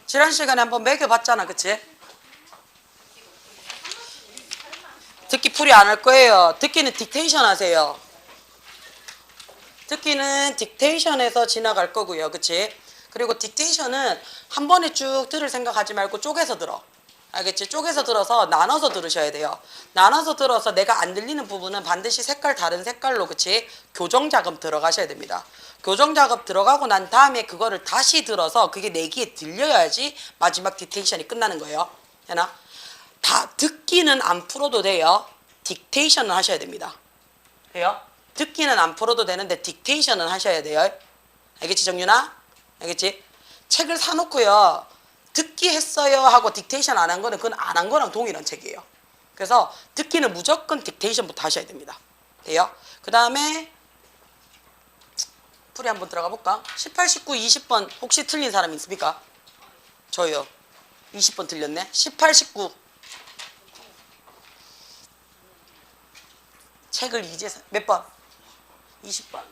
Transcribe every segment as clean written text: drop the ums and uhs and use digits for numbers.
지난 시간에 한번 매겨봤잖아, 그치? 듣기 풀이 안 할 거예요. 듣기는 딕테이션 하세요. 듣기는 딕테이션에서 지나갈 거고요, 그치? 그리고 딕테이션은 한 번에 쭉 들을 생각하지 말고 쪼개서 들어. 알겠지? 쪼개서 들어서 나눠서 들으셔야 돼요. 나눠서 들어서 내가 안 들리는 부분은 반드시 색깔 다른 색깔로, 그치? 교정 작업 들어가셔야 됩니다. 교정 작업 들어가고 난 다음에 그거를 다시 들어서 그게 내 귀에 들려야지 마지막 딕테이션이 끝나는 거예요. 되나? 다 듣기는 안 풀어도 돼요. 딕테이션은 하셔야 됩니다. 돼요? 듣기는 안 풀어도 되는데 딕테이션은 하셔야 돼요. 알겠지, 정윤아? 알겠지? 책을 사놓고요. 듣기 했어요 하고 딕테이션 안 한 거는 그건 안 한 거랑 동일한 책이에요. 그래서 듣기는 무조건 딕테이션부터 하셔야 됩니다. 돼요? 그 다음에 풀이 한번 들어가 볼까? 18, 19, 20번 혹시 틀린 사람 있습니까? 저요. 20번 틀렸네. 18, 19. 책을 이제 몇 번? 20번.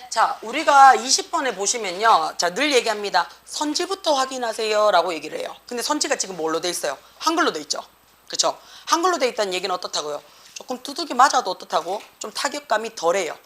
자, 우리가 20번에 보시면요. 자, 늘 얘기합니다. 선지부터 확인하세요 라고 얘기를 해요. 근데 선지가 지금 뭘로 돼 있어요? 한글로 돼 있죠. 그쵸? 한글로 돼 있다는 얘기는 어떻다고요? 조금 두들기 맞아도 어떻다고? 좀 타격감이 덜해요.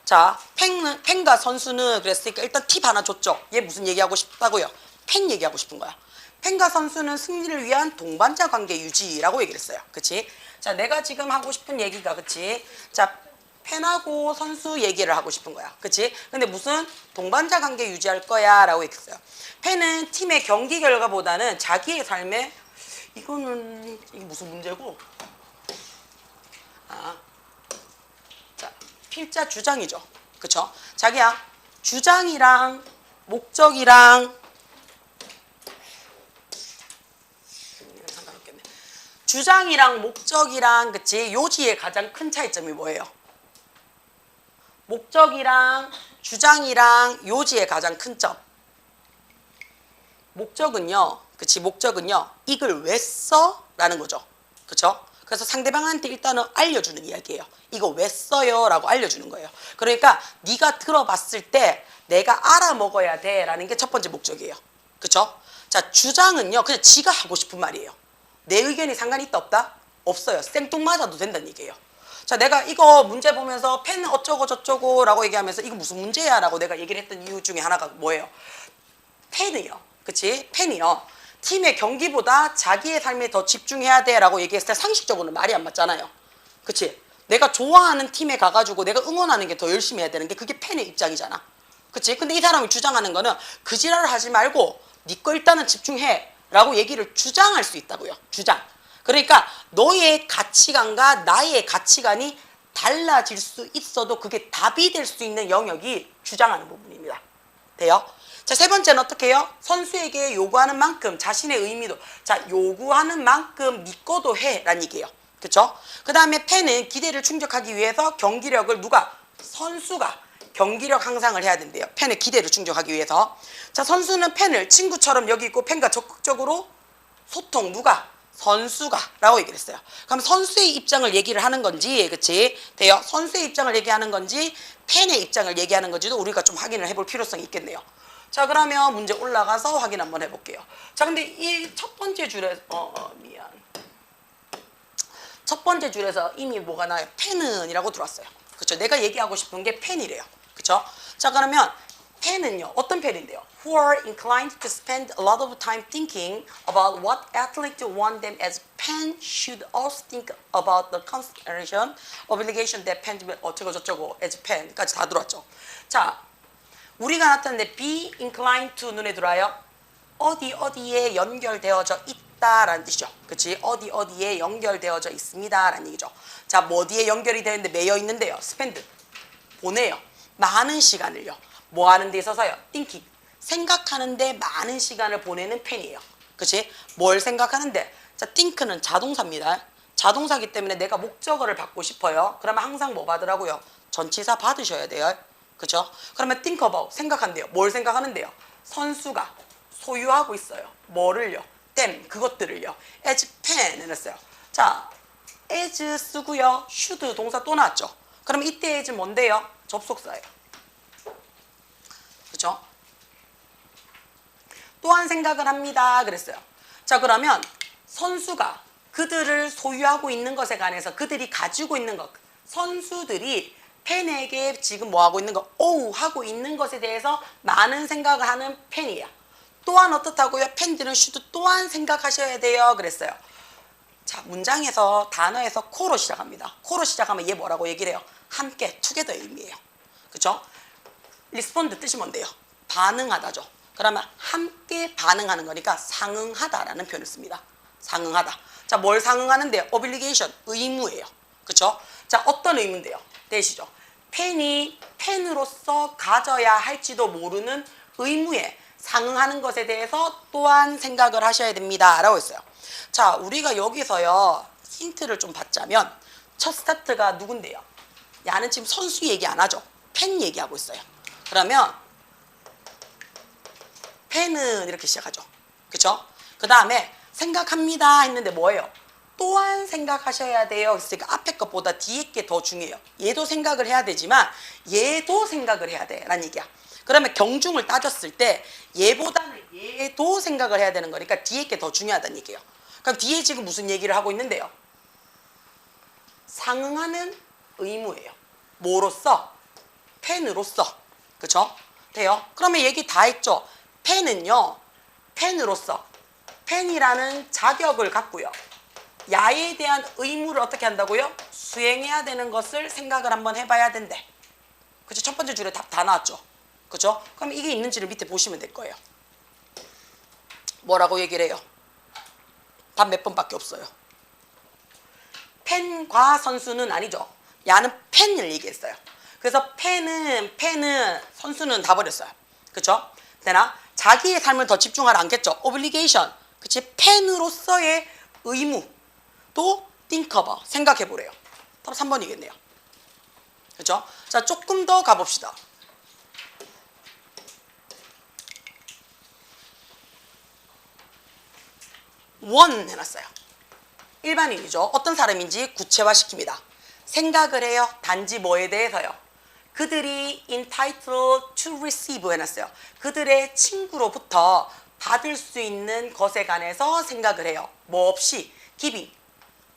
자, 펜과 선수는 그랬으니까 일단 팁 하나 줬죠. 얘 무슨 얘기하고 싶다고요? 펜 얘기하고 싶은 거야. 펜과 선수는 승리를 위한 동반자 관계 유지라고 얘기를 했어요. 그치? 자, 내가 지금 하고 싶은 얘기가, 그치? 자, 펜하고 선수 얘기를 하고 싶은 거야. 그치? 근데 무슨 동반자 관계 유지할 거야 라고 얘기했어요. 펜은 팀의 경기 결과보다는 자기의 삶에 이거는 이게 무슨 문제고? 자, 필자 주장이죠. 그쵸? 자기야, 주장이랑 목적이랑 상관없겠네. 주장이랑 목적이랑, 그치? 요지의 가장 큰 차이점이 뭐예요? 목적이랑 주장이랑 요지의 가장 큰 점. 목적은요, 그치? 목적은요, 이걸 왜 써? 라는 거죠. 그쵸? 그래서 상대방한테 일단은 알려주는 이야기예요. 이거 왜 써요? 라고 알려주는 거예요. 그러니까 네가 들어봤을 때 내가 알아먹어야 돼 라는 게 첫 번째 목적이에요. 그쵸? 자, 주장은요, 그냥 지가 하고 싶은 말이에요. 내 의견이 상관이 있다 없다? 없어요. 생뚱맞아도 된다는 얘기예요. 자, 내가 이거 문제 보면서 펜 어쩌고 저쩌고 라고 얘기하면서 이거 무슨 문제야 라고 내가 얘기를 했던 이유 중에 하나가 뭐예요? 펜이요. 그치? 펜이요. 팀의 경기보다 자기의 삶에 더 집중해야 돼 라고 얘기했을 때 상식적으로는 말이 안 맞잖아요. 그치? 내가 좋아하는 팀에 가가지고 내가 응원하는 게 더 열심히 해야 되는 게 그게 팬의 입장이잖아. 그치? 근데 이 사람이 주장하는 거는 그 지랄을 하지 말고 네 거 일단은 집중해 라고 얘기를 주장할 수 있다고요. 주장. 그러니까 너의 가치관과 나의 가치관이 달라질 수 있어도 그게 답이 될 수 있는 영역이 주장하는 부분입니다. 돼요? 자, 세 번째는 어떻게 해요? 선수에게 요구하는 만큼 자신의 의미도, 자, 요구하는 만큼 네 거도 해 라는 얘기예요. 그쵸? 그 다음에 팬은 기대를 충족하기 위해서 경기력을 누가? 선수가 경기력 향상을 해야 된대요. 팬의 기대를 충족하기 위해서. 자, 선수는 팬을 친구처럼 여기고 팬과 적극적으로 소통, 누가? 선수가 라고 얘기를 했어요. 그럼 선수의 입장을 얘기를 하는 건지, 그치? 돼요? 선수의 입장을 얘기하는 건지 팬의 입장을 얘기하는 건지도 우리가 좀 확인을 해볼 필요성이 있겠네요. 자, 그러면 문제 올라가서 확인 한번 해볼게요. 자, 근데 이 첫 번째 줄에 미안. 첫 번째 줄에서 이미 뭐가 나요? 팬은 이라고 들어왔어요. 그쵸? 내가 얘기하고 싶은 게 팬이래요. 그쵸? 자, 그러면 팬은요, 어떤 팬인데요? Who are inclined to spend a lot of time thinking about what athlete want them as pen should also think about the consideration, obligation that pen 어쩌고 저쩌고 as pen까지 다 들어왔죠. 자, 우리가 나타냈는데 be inclined to 눈에 들어와요. 어디에 연결되어져 있다라는 뜻이죠. 그치? 어디에 연결되어져 있습니다라는 얘기죠. 자, 뭐 어디에 연결이 되는데 매여 있는데요. spend, 보내요. 많은 시간을요. 뭐 하는 데 있어서요? thinking, 생각하는데 많은 시간을 보내는 펜이에요. 그치? 뭘 생각하는데? 자, think는 자동사입니다. 자동사기 때문에 내가 목적어를 받고 싶어요. 그러면 항상 뭐 받으라고요? 전치사 받으셔야 돼요. 그죠? 그러면 think about, 생각한대요. 뭘 생각하는데요? 선수가 소유하고 있어요. 뭐를요? them, 그것들을요. as pen을 했어요. 자, as 쓰고요. should 동사 또 나왔죠. 그럼 이때 as 뭔데요? 접속사예요. 그죠? 또한 생각을 합니다. 그랬어요. 자, 그러면 선수가 그들을 소유하고 있는 것에 관해서 그들이 가지고 있는 것, 선수들이 팬에게 지금 뭐 하고 있는 거, 하고 있는 것에 대해서 많은 생각을 하는 팬이야. 또한 어떻다고요? 팬들은 should 또한 생각하셔야 돼요. 그랬어요. 자, 문장에서 단어에서 코로 시작합니다. 코로 시작하면 얘 뭐라고 얘기를 해요? 함께, together 의미예요. 그쵸? respond 뜻이 뭔데요? 반응하다죠. 그러면 함께 반응하는 거니까 상응하다라는 표현을 씁니다. 상응하다. 자, 뭘 상응하는데요? obligation, 의무예요. 그쵸? 자, 어떤 의무인데요? 되시죠? 팬이 팬으로서 가져야 할지도 모르는 의무에 상응하는 것에 대해서 또한 생각을 하셔야 됩니다. 라고 했어요. 자, 우리가 여기서요, 힌트를 좀 받자면, 첫 스타트가 누군데요? 야는 지금 선수 얘기 안 하죠? 팬 얘기하고 있어요. 그러면, 팬은 이렇게 시작하죠. 그쵸? 그 다음에, 생각합니다 했는데 뭐예요? 또한 생각하셔야 돼요. 그러니까 앞에 것보다 뒤에 게 더 중요해요. 얘도 생각을 해야 되지만, 얘도 생각을 해야 돼. 라는 얘기야. 그러면 경중을 따졌을 때 얘보다는 얘도 생각을 해야 되는 거니까 뒤에 게 더 중요하다는 얘기예요. 그럼 뒤에 지금 무슨 얘기를 하고 있는데요? 상응하는 의무예요. 뭐로써? 팬으로서. 그쵸? 돼요? 그러면 얘기 다 했죠? 팬은요, 팬으로서 팬이라는 자격을 갖고요. 야에 대한 의무를 어떻게 한다고요? 수행해야 되는 것을 생각을 한번 해봐야 된대. 그쵸? 첫 번째 줄에 답 다 나왔죠? 그죠? 그럼 이게 있는지를 밑에 보시면 될 거예요. 뭐라고 얘기를 해요? 답 몇 번밖에 없어요. 팬과 선수는 아니죠. 야는 팬을 얘기했어요. 그래서 팬은 선수는 다 버렸어요. 그쵸? 되나? 자기의 삶을 더 집중하라 않겠죠? obligation. 그치? 팬으로서의 의무. 또 think about. 생각해보래요. 답 3번이겠네요. 그쵸? 자, 조금 더 가봅시다. 원 해놨어요. 일반인이죠. 어떤 사람인지 구체화시킵니다. 생각을 해요. 단지 뭐에 대해서요? 그들이 entitled to receive 해놨어요. 그들의 친구로부터 받을 수 있는 것에 관해서 생각을 해요. 뭐 없이 giving,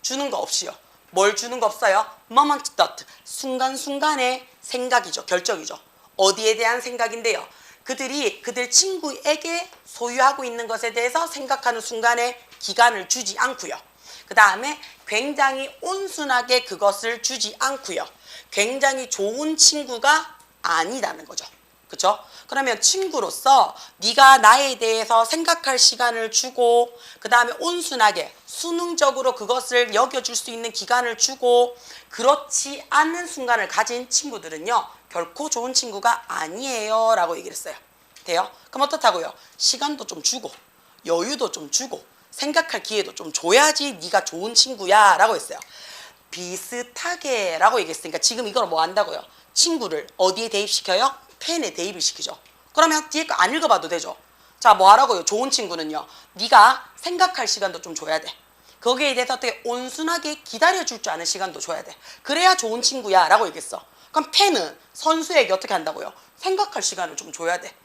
주는 거 없이요. 뭘 주는 거 없어요? moment thought, 순간순간의 생각이죠. 결정이죠. 어디에 대한 생각인데요? 그들이 그들 친구에게 소유하고 있는 것에 대해서 생각하는 순간에 기간을 주지 않고요. 그 다음에 굉장히 온순하게 그것을 주지 않고요. 굉장히 좋은 친구가 아니라는 거죠. 그렇죠? 그러면 친구로서 네가 나에 대해서 생각할 시간을 주고 그 다음에 온순하게 수능적으로 그것을 여겨줄 수 있는 기간을 주고 그렇지 않은 순간을 가진 친구들은요. 결코 좋은 친구가 아니에요 라고 얘기를 했어요. 돼요? 그럼 어떻다고요? 시간도 좀 주고 여유도 좀 주고 생각할 기회도 좀 줘야지 네가 좋은 친구야 라고 했어요. 비슷하게 라고 얘기했으니까 지금 이걸 뭐 한다고요? 친구를 어디에 대입시켜요? 펜에 대입을 시키죠. 그러면 뒤에 거 안 읽어봐도 되죠. 자, 뭐 하라고요? 좋은 친구는요. 네가 생각할 시간도 좀 줘야 돼. 거기에 대해서 어떻게 온순하게 기다려줄 줄 아는 시간도 줘야 돼. 그래야 좋은 친구야 라고 얘기했어. 그럼 펜은 선수에게 어떻게 한다고요? 생각할 시간을 좀 줘야 돼.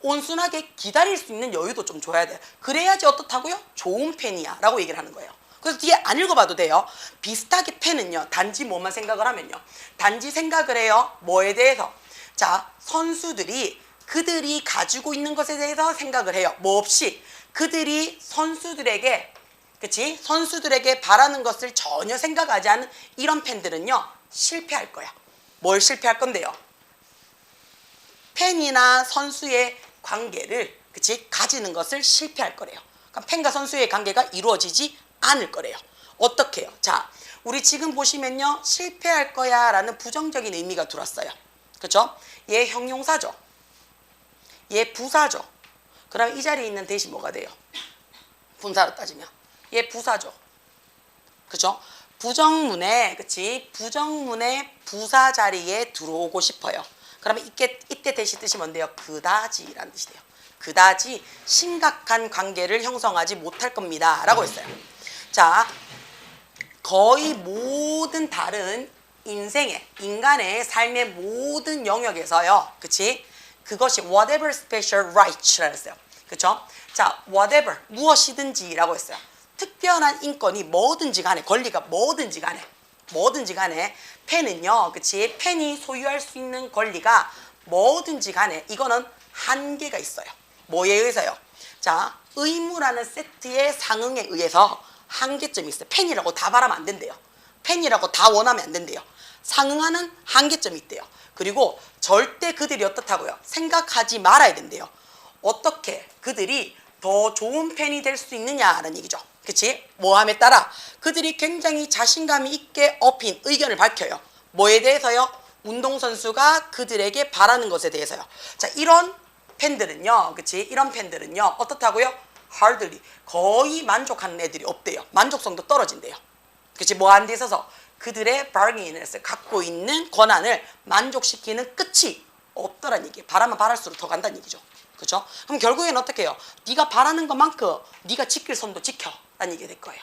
온순하게 기다릴 수 있는 여유도 좀 줘야 돼. 그래야지 어떻다고요? 좋은 펜이야 라고 얘기를 하는 거예요. 그래서 뒤에 안 읽어봐도 돼요. 비슷하게 펜은요. 단지 뭐만 생각을 하면요. 단지 생각을 해요. 뭐에 대해서? 자, 선수들이 그들이 가지고 있는 것에 대해서 생각을 해요. 뭐 없이 그들이 선수들에게 그치? 선수들에게 바라는 것을 전혀 생각하지 않은 이런 팬들은요. 실패할 거야. 뭘 실패할 건데요? 팬이나 선수의 관계를 그치? 가지는 것을 실패할 거래요. 그러니까 팬과 선수의 관계가 이루어지지 않을 거래요. 어떻게 해요? 자, 우리 지금 보시면요. 실패할 거야 라는 부정적인 의미가 들어왔어요. 그렇죠? 얘 형용사죠. 얘 부사죠. 그럼 이 자리에 있는 대시 뭐가 돼요? 분사로 따지면 얘 부사죠. 그렇죠? 부정문에 그치? 부정문의 부사 자리에 들어오고 싶어요. 그러면 이때 대시 뜻이 뭔데요? 그다지라는 뜻이 돼요. 그다지 심각한 관계를 형성하지 못할 겁니다 라고 했어요. 자, 거의 모든 다른 인간의 삶의 모든 영역에서요. 그치? 그것이 whatever special rights라고 했어요. 그쵸? 자, whatever, 무엇이든지라고 했어요. 특별한 인권이 뭐든지 간에, 권리가 뭐든지 간에, 펜은요, 그치? 펜이 소유할 수 있는 권리가 뭐든지 간에, 이거는 한계가 있어요. 뭐에 의해서요? 자, 의무라는 세트의 상응에 의해서 한계점이 있어요. 펜이라고 다 바라면 안 된대요. 펜이라고 다 원하면 안 된대요. 상응하는 한계점이 있대요. 그리고 절대 그들이 어떻다고요? 생각하지 말아야 된대요. 어떻게 그들이 더 좋은 펜이 될 수 있느냐라는 얘기죠. 그치? 뭐함에 따라 그들이 굉장히 자신감이 있게 어핀 의견을 밝혀요. 뭐에 대해서요? 운동선수가 그들에게 바라는 것에 대해서요. 자, 이런 팬들은요, 그치? 이런 팬들은요, 어떻다고요? hardly, 거의 만족하는 애들이 없대요. 만족성도 떨어진대요. 그치? 뭐 하는 데 있어서 그들의 bargain을 갖고 있는 권한을 만족시키는 끝이 없더란 얘기예요. 바라면 바랄수록 더 간다는 얘기죠. 그죠? 그럼 결국에는 어떻게 해요? 네가 바라는 것만큼 네가 지킬 선도 지켜 라는 얘기가 될 거예요.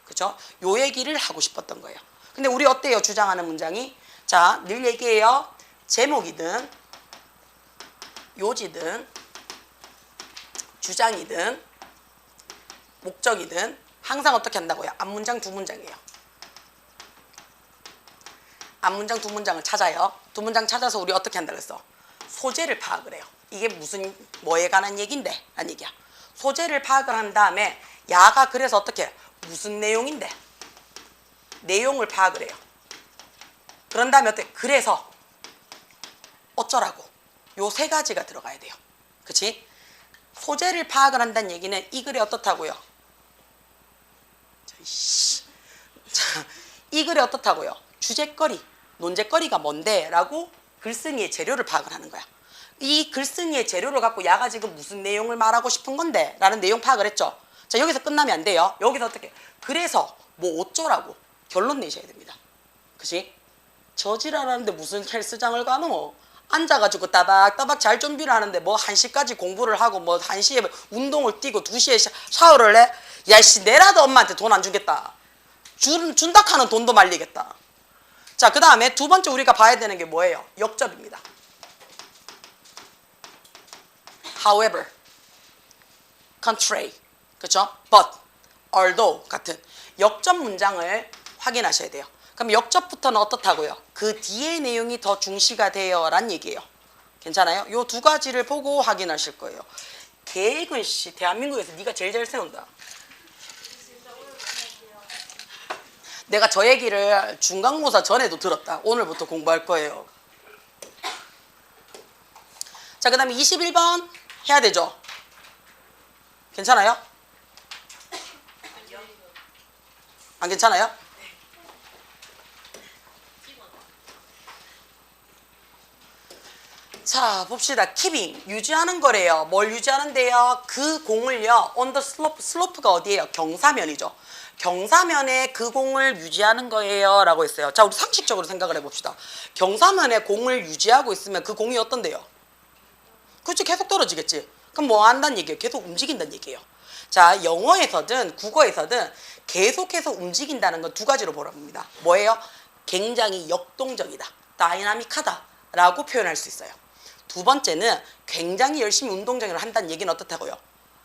그죠? 요 얘기를 하고 싶었던 거예요. 근데 우리 어때요? 주장하는 문장이? 자, 늘 얘기해요. 제목이든 요지든 주장이든 목적이든 항상 어떻게 한다고요? 앞문장 두 문장이에요. 앞문장 두 문장을 찾아요. 두 문장 찾아서 우리 어떻게 한다 그랬어? 소재를 파악을 해요. 이게 무슨 뭐에 관한 얘기인데? 라는 얘기야. 소재를 파악을 한 다음에 야가 그래서 어떻게 해요? 무슨 내용인데? 내용을 파악을 해요. 그런 다음에 어떻게? 그래서 어쩌라고? 요 세 가지가 들어가야 돼요. 그치? 소재를 파악을 한다는 얘기는 이 글이 어떻다고요? 자, 이 글이 어떻다고요? 주제거리, 논제거리가 뭔데? 라고 글쓴이의 재료를 파악을 하는 거야. 이 글쓴이의 재료를 갖고 야가 지금 무슨 내용을 말하고 싶은 건데? 라는 내용 파악을 했죠. 자, 여기서 끝나면 안 돼요. 여기서 어떻게? 그래서 뭐 어쩌라고 결론 내셔야 됩니다. 그치? 저지랄하는데 무슨 헬스장을 가노? 앉아가지고 따박따박 잘 준비를 하는데 뭐 1시까지 공부를 하고 뭐 1시에 운동을 뛰고 2시에 샤워를 해? 야씨 내라도 엄마한테 돈 안 주겠다. 준다 하는 돈도 말리겠다. 자, 그 다음에 두 번째 우리가 봐야 되는 게 뭐예요? 역접입니다. However, contrary, 그쵸? But, although 같은 역접 문장을 확인하셔야 돼요. 그럼 역접부터는 어떻다고요? 그 뒤에 내용이 더 중시가 돼요 란 얘기예요. 괜찮아요? 요 두 가지를 보고 확인하실 거예요. 계획은 씨 대한민국에서 네가 제일 잘 세운다. 내가 저 얘기를 중간고사 전에도 들었다. 오늘부터 공부할 거예요. 자, 그 다음에 21번 해야 되죠? 괜찮아요? 안 괜찮아요? 자, 봅시다. keeping, 유지하는 거래요. 뭘 유지하는데요? 그 공을요. on the slope, slope가 어디예요? 경사면이죠. 경사면에 그 공을 유지하는 거예요 라고 했어요. 자, 우리 상식적으로 생각을 해봅시다. 경사면에 공을 유지하고 있으면 그 공이 어떤데요? 그렇지, 계속 떨어지겠지. 그럼 뭐 한다는 얘기예요? 계속 움직인다는 얘기예요. 자, 영어에서든 국어에서든 계속해서 움직인다는 건 두 가지로 보랍니다. 뭐예요? 굉장히 역동적이다, 다이나믹하다 라고 표현할 수 있어요. 두 번째는 굉장히 열심히 운동장애를 한다는 얘기는 어떻다고요?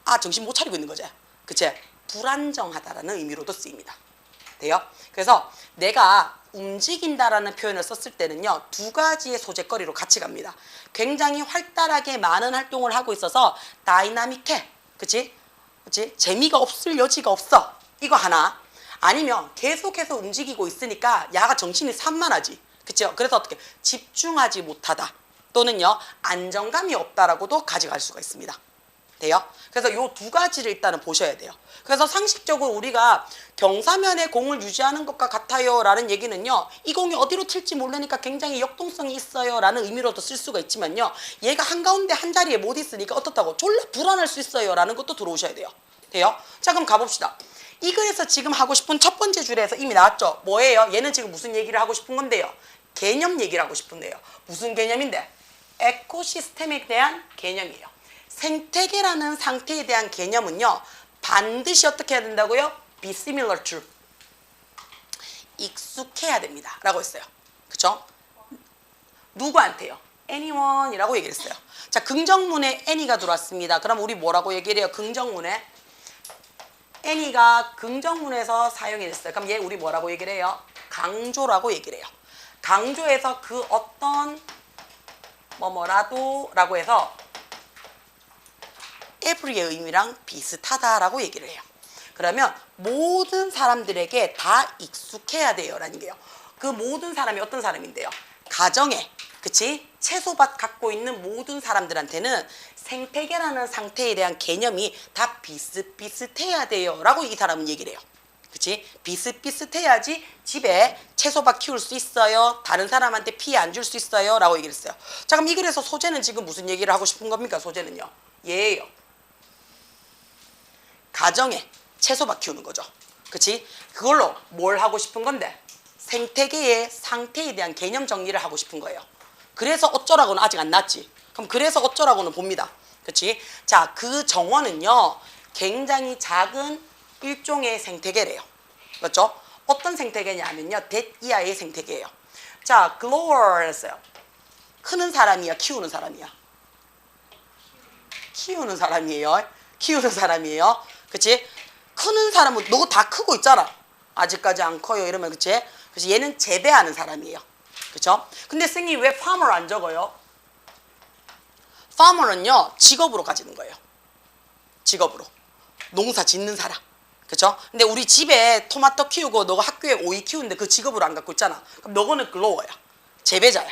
아, 정신 못 차리고 있는 거지. 그치? 불안정하다라는 의미로도 쓰입니다. 돼요? 그래서 내가 움직인다라는 표현을 썼을 때는요, 두 가지의 소재거리로 같이 갑니다. 굉장히 활달하게 많은 활동을 하고 있어서 다이나믹해. 그치? 그치? 재미가 없을 여지가 없어. 이거 하나. 아니면 계속해서 움직이고 있으니까 야가 정신이 산만하지. 그쵸? 그래서 어떻게? 집중하지 못하다. 또는요, 안정감이 없다라고도 가져갈 수가 있습니다. 돼요? 그래서 요 두 가지를 일단은 보셔야 돼요. 그래서 상식적으로 우리가 경사면에 공을 유지하는 것과 같아요 라는 얘기는요, 이 공이 어디로 튈지 모르니까 굉장히 역동성이 있어요 라는 의미로도 쓸 수가 있지만요, 얘가 한가운데 한 자리에 못 있으니까 어떻다고? 졸라 불안할 수 있어요 라는 것도 들어오셔야 돼요. 돼요? 자, 그럼 가봅시다. 이 글에서 지금 하고 싶은 첫 번째 줄에서 이미 나왔죠? 뭐예요? 얘는 지금 무슨 얘기를 하고 싶은 건데요? 개념 얘기를 하고 싶은데요. 무슨 개념인데? 에코시스템에 대한 개념이에요. 생태계라는 상태에 대한 개념은요, 반드시 어떻게 해야 된다고요? be similar to. 익숙해야 됩니다. 라고 했어요. 그쵸? 누구한테요? anyone이라고 얘기를 했어요. 자, 긍정문에 any가 들어왔습니다. 그럼 우리 뭐라고 얘기를 해요? 긍정문에 any가 긍정문에서 사용이 됐어요. 그럼 얘 우리 뭐라고 얘기를 해요? 강조라고 얘기를 해요. 강조해서 그 어떤 뭐뭐라도 라고 해서 every의 의미랑 비슷하다라고 얘기를 해요. 그러면 모든 사람들에게 다 익숙해야 돼요 라는 게요. 그 모든 사람이 어떤 사람인데요? 가정에, 그치? 채소밭 갖고 있는 모든 사람들한테는 생태계라는 상태에 대한 개념이 다 비슷비슷해야 돼요 라고 이 사람은 얘기를 해요. 그치? 비슷비슷해야지 집에 채소밭 키울 수 있어요. 다른 사람한테 피해 안 줄 수 있어요 라고 얘기를 했어요. 자, 그럼 이 글에서 소재는 지금 무슨 얘기를 하고 싶은 겁니까? 소재는요. 얘예요. 가정에 채소밭 키우는 거죠. 그치? 그걸로 뭘 하고 싶은 건데? 생태계의 상태에 대한 개념 정리를 하고 싶은 거예요. 그래서 어쩌라고는 아직 안 났지. 그럼 그래서 어쩌라고는 봅니다. 그치? 자, 그 정원은요, 굉장히 작은 일종의 생태계래요. 그렇죠? 어떤 생태계냐면요, 대이하의 생태계예요. 자, grower 했어요. 크는 사람이야, 키우는 사람이야? 키우는 사람이에요. 키우는 사람이에요. 그치? 크는 사람은 너 다 크고 있잖아. 아직까지 안 커요. 이러면 그치? 그래서 얘는 재배하는 사람이에요. 그쵸? 근데 선생님 왜 farmer 안 적어요? farmer는요, 직업으로 가지는 거예요. 직업으로. 농사 짓는 사람. 그쵸? 근데 우리 집에 토마토 키우고 너가 학교에 오이 키우는데 그 직업으로 안 갖고 있잖아. 그럼 너거는 grower야. 재배자야.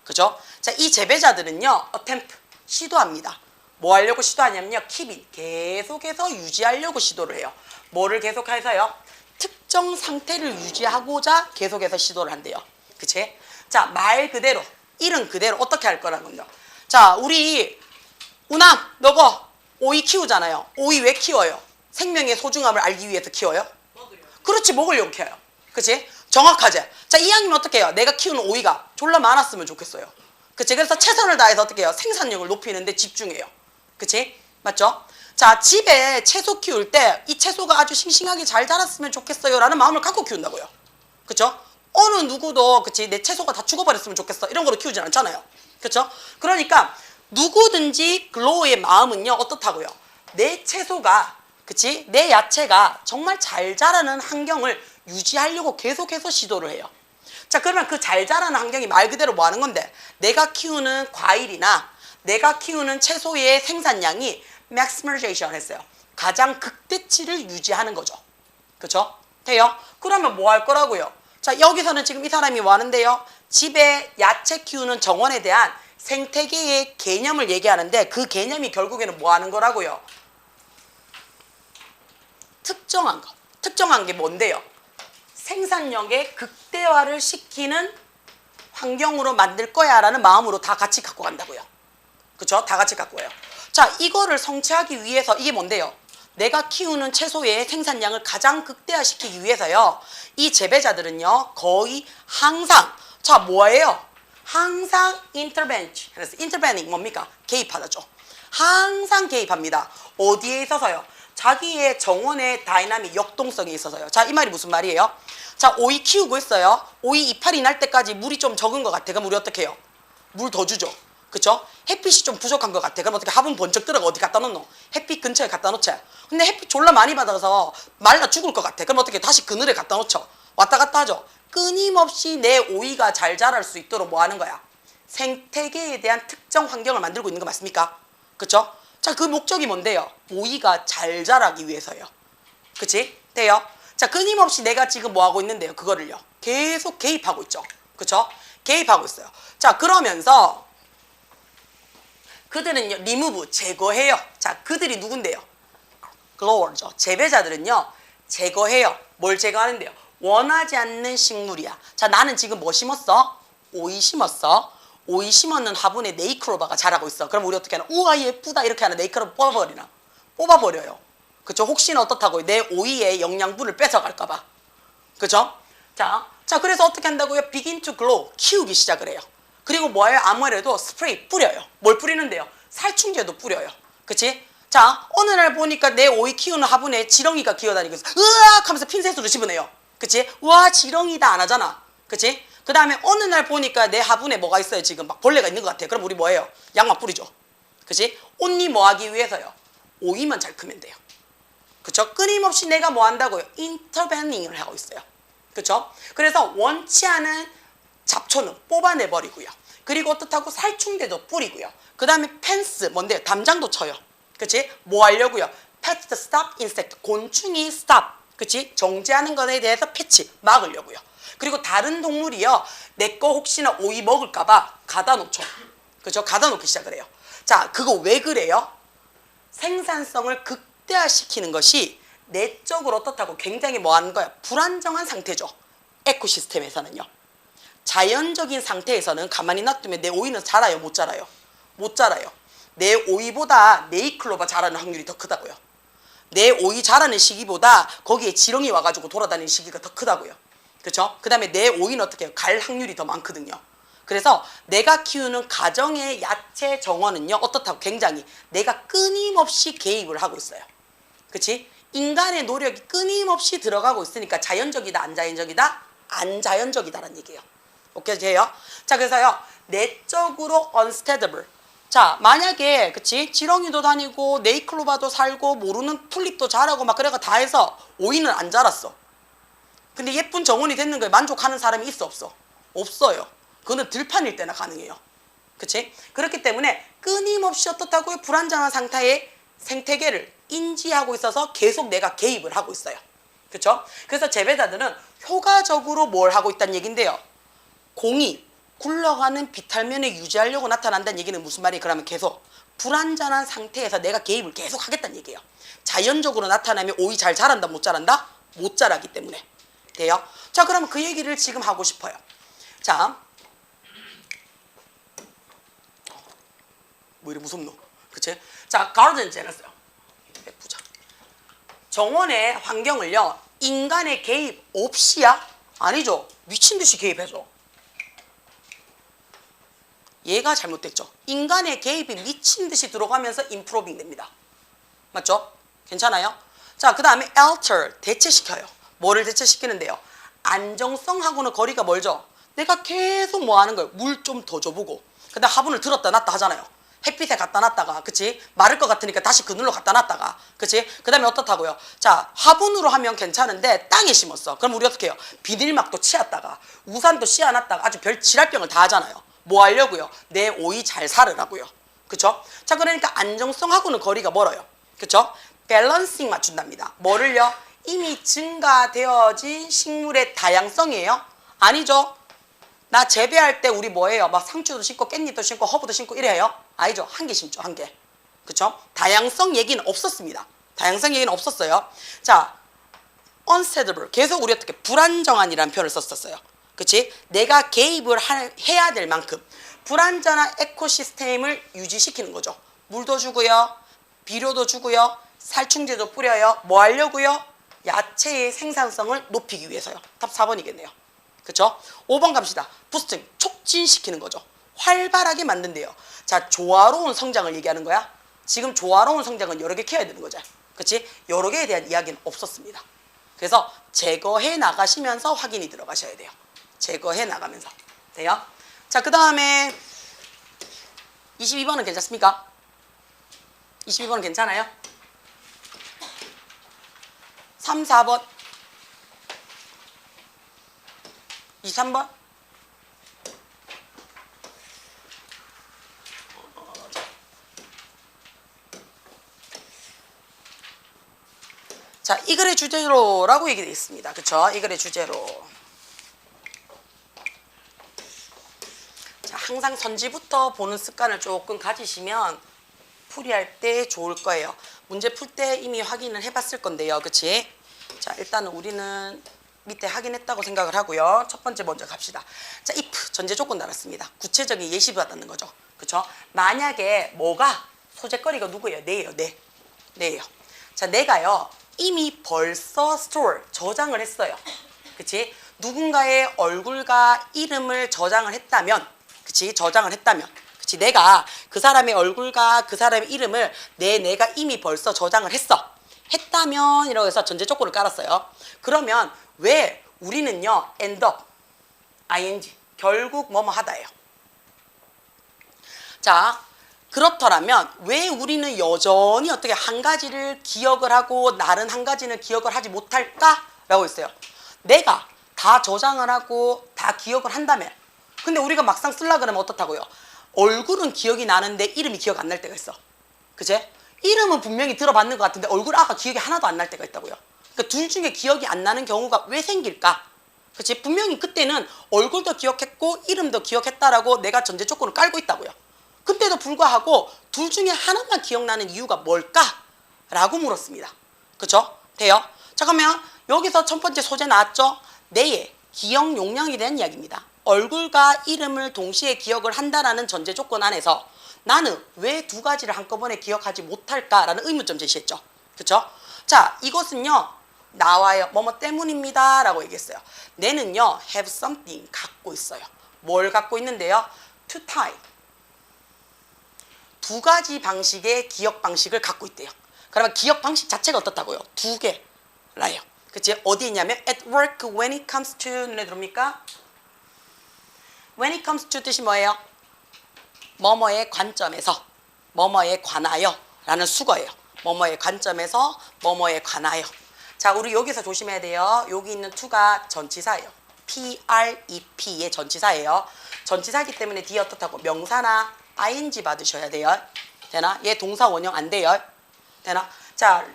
그죠? 자, 이 재배자들은요, attempt, 시도합니다. 뭐 하려고 시도하냐면요, keeping, 계속해서 유지하려고 시도를 해요. 뭐를 계속해서요? 특정 상태를 유지하고자 계속해서 시도를 한대요. 그치? 자, 말 그대로, 이름 그대로 어떻게 할 거라군요. 자, 우리 우남, 너거 오이 키우잖아요. 오이 왜 키워요? 생명의 소중함을 알기 위해서 키워요? 먹으려고. 그렇지, 먹으려고 키워요. 그치? 정확하지? 자, 이왕이면 어떻게 해요? 내가 키우는 오이가 졸라 많았으면 좋겠어요. 그치? 그래서 최선을 다해서 어떻게 해요? 생산력을 높이는데 집중해요. 그치? 맞죠? 자, 집에 채소 키울 때 이 채소가 아주 싱싱하게 잘 자랐으면 좋겠어요 라는 마음을 갖고 키운다고요. 그쵸? 어느 누구도, 그치? 내 채소가 다 죽어버렸으면 좋겠어 이런 거로 키우진 않잖아요. 그쵸? 그러니까 누구든지 글로우의 마음은요, 어떻다고요? 내 채소가, 그치? 내 야채가 정말 잘 자라는 환경을 유지하려고 계속해서 시도를 해요. 자, 그러면 그 잘 자라는 환경이 말 그대로 뭐 하는 건데? 내가 키우는 과일이나 내가 키우는 채소의 생산량이 maximization 했어요. 가장 극대치를 유지하는 거죠. 그쵸? 돼요? 그러면 뭐 할 거라고요? 자, 여기서는 지금 이 사람이 뭐 하는데요? 집에 야채 키우는 정원에 대한 생태계의 개념을 얘기하는데 그 개념이 결국에는 뭐 하는 거라고요? 특정한 거. 특정한 게 뭔데요? 생산력의 극대화를 시키는 환경으로 만들 거야 라는 마음으로 다 같이 갖고 간다고요. 그쵸? 다 같이 갖고 와요. 자, 이거를 성취하기 위해서 이게 뭔데요? 내가 키우는 채소의 생산량을 가장 극대화시키기 위해서요. 이 재배자들은요. 거의 항상 자, 뭐예요? 항상 intervention. 그래서 intervening 뭡니까? 개입하다죠. 항상 개입합니다. 어디에 있어서요? 자기의 정원의 다이나믹 역동성에 있어서요. 자, 이 말이 무슨 말이에요? 자, 오이 키우고 있어요. 오이 이파리 날 때까지 물이 좀 적은 것 같아. 그럼 우리 어떻게 해요? 물 더 주죠. 그쵸? 햇빛이 좀 부족한 것 같아. 그럼 어떻게 화분 번쩍 들어가 어디 갖다 놓노? 햇빛 근처에 갖다 놓지. 근데 햇빛 졸라 많이 받아서 말라 죽을 것 같아. 그럼 어떻게 다시 그늘에 갖다 놓죠? 왔다 갔다 하죠. 끊임없이 내 오이가 잘 자랄 수 있도록 뭐 하는 거야? 생태계에 대한 특정 환경을 만들고 있는 거 맞습니까? 그쵸? 자, 그 목적이 뭔데요? 오이가 잘 자라기 위해서요. 그치? 돼요? 자, 끊임없이 내가 지금 뭐 하고 있는데요? 그거를요. 계속 개입하고 있죠. 그쵸? 개입하고 있어요. 자, 그러면서 그들은요, remove, 제거해요. 자, 그들이 누군데요? grower죠. 재배자들은요, 제거해요. 뭘 제거하는데요? 원하지 않는 식물이야. 자, 나는 지금 뭐 심었어? 오이 심었어. 오이 심었는 화분에 네이크로바가 자라고 있어. 그럼 우리 어떻게 하나? 우와, 예쁘다. 이렇게 하나 네이크로바 뽑아버리나? 뽑아버려요. 그쵸? 혹시나 어떻다고요? 내 오이의 영양분을 뺏어갈까봐. 그쵸? 자, 그래서 어떻게 한다고요? begin to grow, 키우기 시작을 해요. 그리고 뭐예요? 아무래도 스프레이 뿌려요. 뭘 뿌리는데요? 살충제도 뿌려요. 그치? 자, 어느 날 보니까 내 오이 키우는 화분에 지렁이가 기어다니고 있어. 으악! 하면서 핀셋으로 집어내요. 그치? 와, 지렁이다 안 하잖아. 그치? 그 다음에 어느 날 보니까 내 화분에 뭐가 있어요. 지금 막 벌레가 있는 것 같아. 그럼 우리 뭐예요? 양막 뿌리죠. 그치? 옷니 뭐 하기 위해서요? 오이만 잘 크면 돼요. 그쵸? 끊임없이 내가 뭐 한다고요? 인터베닝을 하고 있어요. 그쵸? 그래서 원치 않은 잡초는 뽑아내버리고요. 그리고 어떻다고 살충제도 뿌리고요. 그 다음에 펜스, 뭔데요? 담장도 쳐요. 그치? 뭐 하려고요? Pest stop insect, 곤충이 stop. 그치? 정지하는 것에 대해서 패치, 막으려고요. 그리고 다른 동물이요. 내 거 혹시나 오이 먹을까봐 가다 놓죠. 그죠? 가다 놓기 시작을 해요. 자, 그거 왜 그래요? 생산성을 극대화시키는 것이 내적으로 어떻다고 굉장히 뭐 하는 거야? 불안정한 상태죠. 에코시스템에서는요. 자연적인 상태에서는 가만히 놔두면 내 오이는 자라요? 못 자라요? 못 자라요. 내 오이보다 네이클로바 자라는 확률이 더 크다고요. 내 오이 자라는 시기보다 거기에 지렁이 와가지고 돌아다니는 시기가 더 크다고요. 그렇죠? 그 다음에 내 오이는 어떻게 해요? 갈 확률이 더 많거든요. 그래서 내가 키우는 가정의 야채 정원은요. 어떻다고? 굉장히 내가 끊임없이 개입을 하고 있어요. 그치? 인간의 노력이 끊임없이 들어가고 있으니까 자연적이다 안 자연적이다? 안 자연적이다라는 얘기예요. 오케이 돼요? 자, 그래서요. 내적으로 unsteadable. 자, 만약에 그치? 지렁이도 다니고 네이클로바도 살고 모르는 튤립도 자라고 막 그래가 다 해서 오이는 안 자랐어. 근데 예쁜 정원이 됐는 거에 만족하는 사람이 있어 없어? 없어요. 그거는 들판일 때나 가능해요. 그치? 그렇기 때문에 끊임없이 어떻다고요? 불안정한 상태의 생태계를 인지하고 있어서 계속 내가 개입을 하고 있어요. 그쵸? 그래서 재배자들은 효과적으로 뭘 하고 있다는 얘긴데요. 공이 굴러가는 비탈면을 유지하려고 나타난다는 얘기는 무슨 말이에요? 그러면 계속 불안정한 상태에서 내가 개입을 계속 하겠다는 얘기예요. 자연적으로 나타나면 오이 잘 자란다 못 자란다? 못 자라기 때문에. 돼요? 자, 그러면 그 얘기를 지금 하고 싶어요. 자, 뭐 이래 무섭노? 그치? 자, 가든 제너스요. 예쁘죠? 정원의 환경을요, 인간의 개입 없이야? 아니죠. 미친 듯이 개입해줘. 얘가 잘못됐죠. 인간의 개입이 미친 듯이 들어가면서 임프로빙 됩니다. 맞죠? 괜찮아요? 자, 그 다음에 alter, 대체시켜요. 뭐를 대체시키는데요? 안정성하고는 거리가 멀죠? 내가 계속 뭐 하는 거예요? 물 좀 더 줘보고. 근데 화분을 들었다 놨다 하잖아요. 햇빛에 갖다 놨다가, 그치? 마를 것 같으니까 다시 그늘로 갖다 놨다가, 그치? 그 다음에 어떻다고요? 자, 화분으로 하면 괜찮은데 땅에 심었어. 그럼 우리 어떻게 해요? 비닐막도 치웠다가, 우산도 씌워놨다가 아주 별 지랄병을 다 하잖아요. 뭐 하려고요? 내 오이 잘 살으라고요. 그쵸? 자, 그러니까 안정성하고는 거리가 멀어요. 그쵸? 밸런싱 맞춘답니다. 뭐를요? 이미 증가되어진 식물의 다양성이에요? 아니죠. 나 재배할 때 우리 뭐예요? 막 상추도 심고 깻잎도 심고 허브도 심고 이래요? 아니죠. 한 개 심죠. 한 개. 그쵸? 다양성 얘기는 없었습니다. 다양성 얘기는 없었어요. 자, unsteadable. 계속 우리 어떻게 불안정한이라는 표현을 썼었어요. 그치? 내가 개입을 해야 될 만큼 불안전한 에코시스템을 유지시키는 거죠. 물도 주고요. 비료도 주고요. 살충제도 뿌려요. 뭐 하려고요? 야채의 생산성을 높이기 위해서요. 답 4번이겠네요. 그쵸? 5번 갑시다. 부스팅, 촉진시키는 거죠. 활발하게 만든대요. 자, 조화로운 성장을 얘기하는 거야. 지금 조화로운 성장은 여러 개 키워야 되는 거죠. 그치? 여러 개에 대한 이야기는 없었습니다. 그래서 제거해 나가시면서 확인이 들어가셔야 돼요. 제거해 나가면서. 돼요? 자, 그 다음에 22번은 괜찮습니까? 22번은 괜찮아요? 3, 4번 23번 자, 이 글의 주제로라고 얘기되어 있습니다. 그쵸? 이 글의 주제로. 자, 항상 선지부터 보는 습관을 조금 가지시면 풀이할 때 좋을 거예요. 문제 풀 때 이미 확인을 해봤을 건데요. 그치? 자, 일단은 우리는 밑에 확인했다고 생각을 하고요. 첫 번째 먼저 갑시다. 자, if 전제 조건 달았습니다. 구체적인 예시 받았는 거죠. 그쵸? 만약에 뭐가 소재거리가 누구예요? 내예요. 내. 내예요. 자, 내가요. 이미 벌써 store 저장을 했어요. 그치? 누군가의 얼굴과 이름을 저장을 했다면, 그치? 저장을 했다면, 그치? 내가 그 사람의 얼굴과 그 사람의 이름을 내가 이미 벌써 저장을 했다면 이라고 해서 전제 조건을 깔았어요. 그러면 왜 우리는요 end up ing 결국 뭐뭐 하다예요. 자, 그렇더라면 왜 우리는 여전히 어떻게 한 가지를 기억을 하고 다른 한 가지는 기억을 하지 못할까라고 했어요. 내가 다 저장을 하고 다 기억을 한다면 근데 우리가 막상 쓰려고 그러면 어떻다고요? 얼굴은 기억이 나는데 이름이 기억 안 날 때가 있어. 그제? 이름은 분명히 들어봤는 것 같은데 얼굴 아까 기억이 하나도 안 날 때가 있다고요. 그러니까 둘 중에 기억이 안 나는 경우가 왜 생길까? 그치? 분명히 그때는 얼굴도 기억했고 이름도 기억했다라고 내가 전제 조건을 깔고 있다고요. 그때도 불구하고 둘 중에 하나만 기억나는 이유가 뭘까? 라고 물었습니다. 그쵸? 돼요? 자, 그러면 여기서 첫 번째 소재 나왔죠? 뇌의 기억 용량에 대한 이야기입니다. 얼굴과 이름을 동시에 기억을 한다라는 전제 조건 안에서 나는 왜 두 가지를 한꺼번에 기억하지 못할까라는 의문점 제시했죠. 그쵸? 자, 이것은요 나와요. 뭐뭐 때문입니다 라고 얘기했어요. 뇌는요 have something 갖고 있어요. 뭘 갖고 있는데요? two type 두 가지 방식의 기억 방식을 갖고 있대요. 그러면 기억 방식 자체가 어떻다고요? 두 개라요. 그치? 어디 있냐면 at work when it comes to 눈에 들어옵니까? when it comes to 뜻이 뭐예요? 뭐뭐의 관점에서 뭐뭐에 관하여 라는 수거예요. 뭐뭐의 관점에서 뭐뭐에 관하여. 자, 우리 여기서 조심해야 돼요. 여기 있는 to가 전치사예요. PREP의 전치사예요. 전치사이기 때문에 뒤에 어떻다고? 명사나 ing 받으셔야 돼요. 되나? 얘 동사 원형 안 돼요. 되나? 자,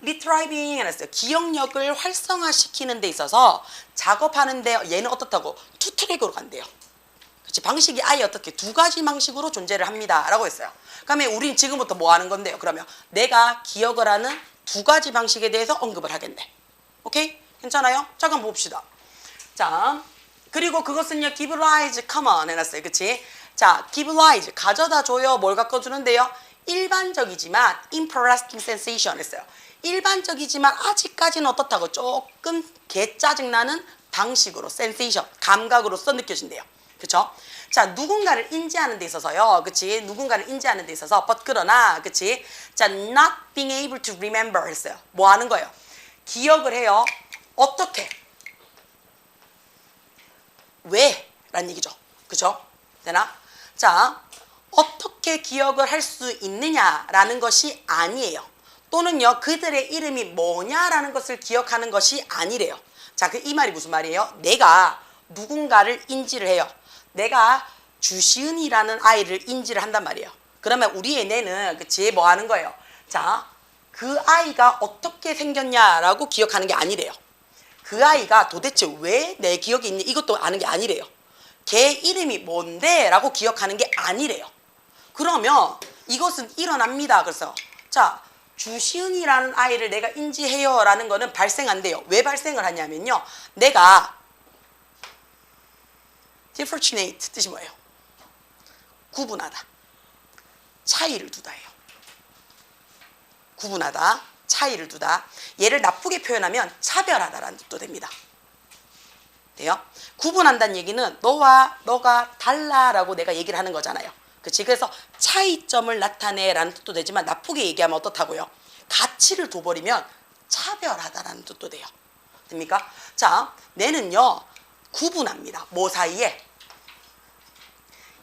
retrieving 했어요. 기억력을 활성화시키는 데 있어서 작업하는데 얘는 어떻다고? 투 트랙으로 간대요. 그치? 방식이 아예 어떻게 두 가지 방식으로 존재를 합니다. 라고 했어요. 그러면 우린 지금부터 뭐 하는 건데요? 그러면 내가 기억을 하는 두 가지 방식에 대해서 언급을 하겠네. 오케이? 괜찮아요? 잠깐 봅시다. 자, 그리고 그것은요, give rise, common 해놨어요. 그치? 자, give rise, 가져다 줘요. 뭘 갖고 주는데요? 일반적이지만 interesting sensation 했어요. 일반적이지만 아직까지는 어떻다고? 조금 개짜증나는 방식으로, sensation, 감각으로서 느껴진대요. 그쵸? 자, 누군가를 인지하는 데 있어서요. 그치? 누군가를 인지하는 데 있어서 but 그러나 그치? 자, not being able to remember 했어요. 뭐 하는 거예요? 기억을 해요. 어떻게? 왜? 라는 얘기죠. 그쵸? 되나? 자, 어떻게 기억을 할 수 있느냐라는 것이 아니에요. 또는요, 그들의 이름이 뭐냐라는 것을 기억하는 것이 아니래요. 자, 이 말이 무슨 말이에요? 내가 누군가를 인지를 해요. 내가 주시은이라는 아이를 인지를 한단 말이에요. 그러면 우리의 뇌는 그치 뭐 하는 거예요? 자, 그 아이가 어떻게 생겼냐라고 기억하는 게 아니래요. 그 아이가 도대체 왜 내 기억에 있니? 이것도 아는 게 아니래요. 걔 이름이 뭔데? 라고 기억하는 게 아니래요. 그러면 이것은 일어납니다. 그래서 자, 주시은이라는 아이를 내가 인지해요 라는 거는 발생 안 돼요. 왜 발생을 하냐면요, 내가 differentiate 뜻이 뭐예요? 구분하다, 차이를 두다예요. 구분하다, 차이를 두다. 얘를 나쁘게 표현하면 차별하다라는 뜻도 됩니다. 돼요? 구분한다는 얘기는 너와 너가 달라라고 내가 얘기를 하는 거잖아요. 그치? 그래서 차이점을 나타내라는 뜻도 되지만 나쁘게 얘기하면 어떻다고요? 가치를 둬버리면 차별하다라는 뜻도 돼요. 됩니까? 자, 뇌는요 구분합니다. 뭐 사이에?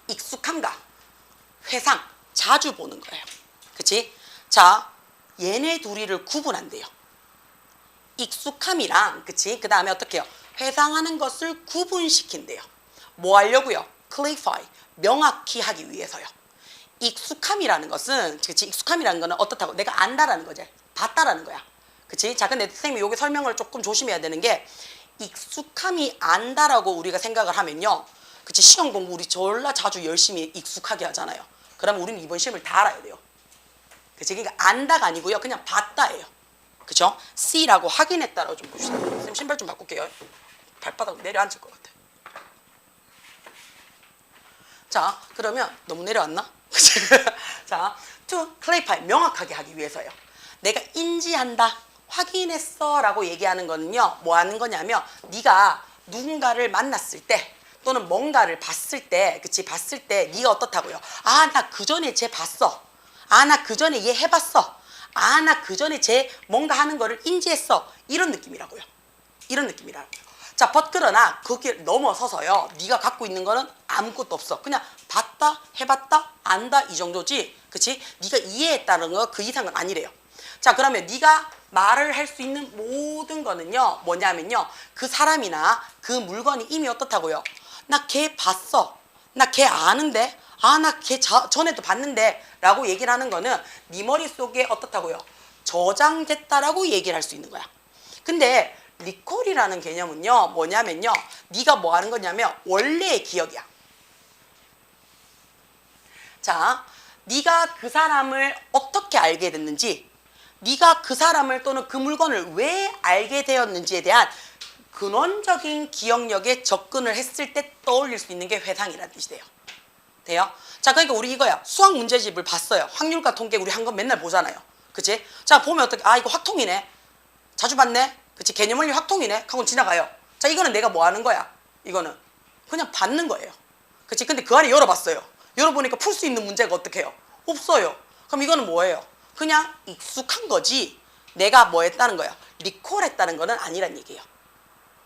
익숙함과 회상, 자주 보는 거예요. 그치? 자, 얘네 둘이를 구분한대요. 익숙함이랑, 그치? 그 다음에 어떻게 해요? 회상하는 것을 구분시킨대요. 뭐 하려고요? clarify, 명확히 하기 위해서요. 익숙함이라는 것은, 그치? 익숙함이라는 거는 어떻다고? 내가 안다라는 거지. 봤다라는 거야. 그치? 자, 근데 선생님이 여기 설명을 조금 조심해야 되는 게, 익숙함이 안다라고 우리가 생각을 하면요, 그치? 시험 공부 우리 졸라 자주 열심히 익숙하게 하잖아요. 그러면 우리는 이번 시험을 다 알아야 돼요. 그치? 그러니까 안다가 아니고요, 그냥 봤다예요. 그쵸? C라고 확인했다라고 좀 봅시다. 선생님 신발 좀 바꿀게요. 발바닥 내려앉을 것 같아. 자, 그러면 너무 내려왔나? 자, to clarify, 명확하게 하기 위해서요. 내가 인지한다, 확인했어 라고 얘기하는 거는요, 뭐 하는 거냐면, 네가 누군가를 만났을 때 또는 뭔가를 봤을 때, 그치? 봤을 때 네가 어떻다고요? 아, 나 그 전에 쟤 봤어. 아, 나 그 전에 얘 해봤어. 아, 나 그 전에 쟤 뭔가 하는 거를 인지했어. 이런 느낌이라고요. 이런 느낌이라고요. 자, 그러나 거기를 넘어서서요. 네가 갖고 있는 거는 아무것도 없어. 그냥 봤다, 해봤다, 안다 이 정도지. 그치? 네가 이해했다는 거 그 이상은 아니래요. 자, 그러면 네가 말을 할 수 있는 모든 거는요. 뭐냐면요. 그 사람이나 그 물건이 이미 어떻다고요? 나 걔 봤어. 나 걔 아는데. 아, 나 걔 전에도 봤는데 라고 얘기를 하는 거는 네 머릿속에 어떻다고요? 저장됐다라고 얘기를 할 수 있는 거야. 근데 리콜이라는 개념은요. 뭐냐면요. 네가 뭐 하는 거냐면 원래의 기억이야. 자, 네가 그 사람을 어떻게 알게 됐는지, 네가 그 사람을 또는 그 물건을 왜 알게 되었는지에 대한 근원적인 기억력에 접근을 했을 때 떠올릴 수 있는 게 회상이라는 뜻이 돼요. 돼요? 자, 그러니까 우리 이거야. 수학 문제집을 봤어요. 확률과 통계 우리 한 건 맨날 보잖아요. 그치? 자, 보면 어떻게, 아, 이거 확통이네. 자주 봤네. 그치? 개념원리 확통이네. 하고 지나가요. 자, 이거는 내가 뭐 하는 거야? 이거는 그냥 받는 거예요. 그치? 근데 그 안에 열어봤어요. 열어보니까 풀 수 있는 문제가 어떻게 해요? 없어요. 그럼 이거는 뭐예요? 그냥 익숙한 거지. 내가 뭐 했다는 거야? 리콜 했다는 거는 아니란 얘기예요.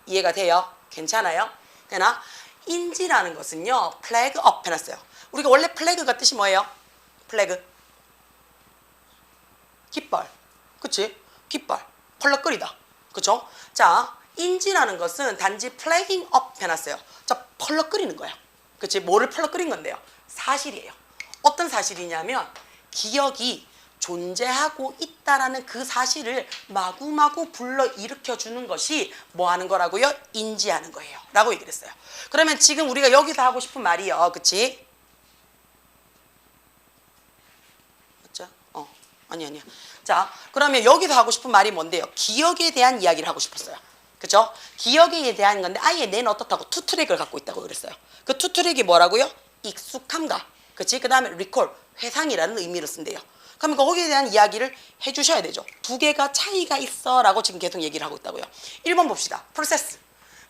이해가 돼요? 괜찮아요? 되나? 인지라는 것은요, 플래그 업 해놨어요. 우리가 원래 플래그가 뜻이 뭐예요? 플래그. 깃발. 그치? 깃발. 펄럭거리다. 그쵸? 자, 인지라는 것은 단지 플래깅 업 해놨어요. 자, 펄럭거리는 거야. 그치? 뭐를 펄럭거린 건데요? 사실이에요. 어떤 사실이냐면, 기억이 존재하고 있다라는 그 사실을 마구마구 불러 일으켜주는 것이 뭐 하는 거라고요? 인지하는 거예요. 라고 얘기를 했어요. 그러면 지금 우리가 여기서 하고 싶은 말이요. 그치? 맞죠? 아니야. 자, 그러면 여기서 하고 싶은 말이 뭔데요? 기억에 대한 이야기를 하고 싶었어요. 그죠? 기억에 대한 건데 아예 뇌는 어떻다고 투트랙을 갖고 있다고 그랬어요. 그 투트랙이 뭐라고요? 익숙함과 그치? 그 다음에 리콜, 회상이라는 의미를 쓴대요. 그러면 거기에 대한 이야기를 해주셔야 되죠. 두 개가 차이가 있어 라고 지금 계속 얘기를 하고 있다고요. 1번 봅시다. 프로세스.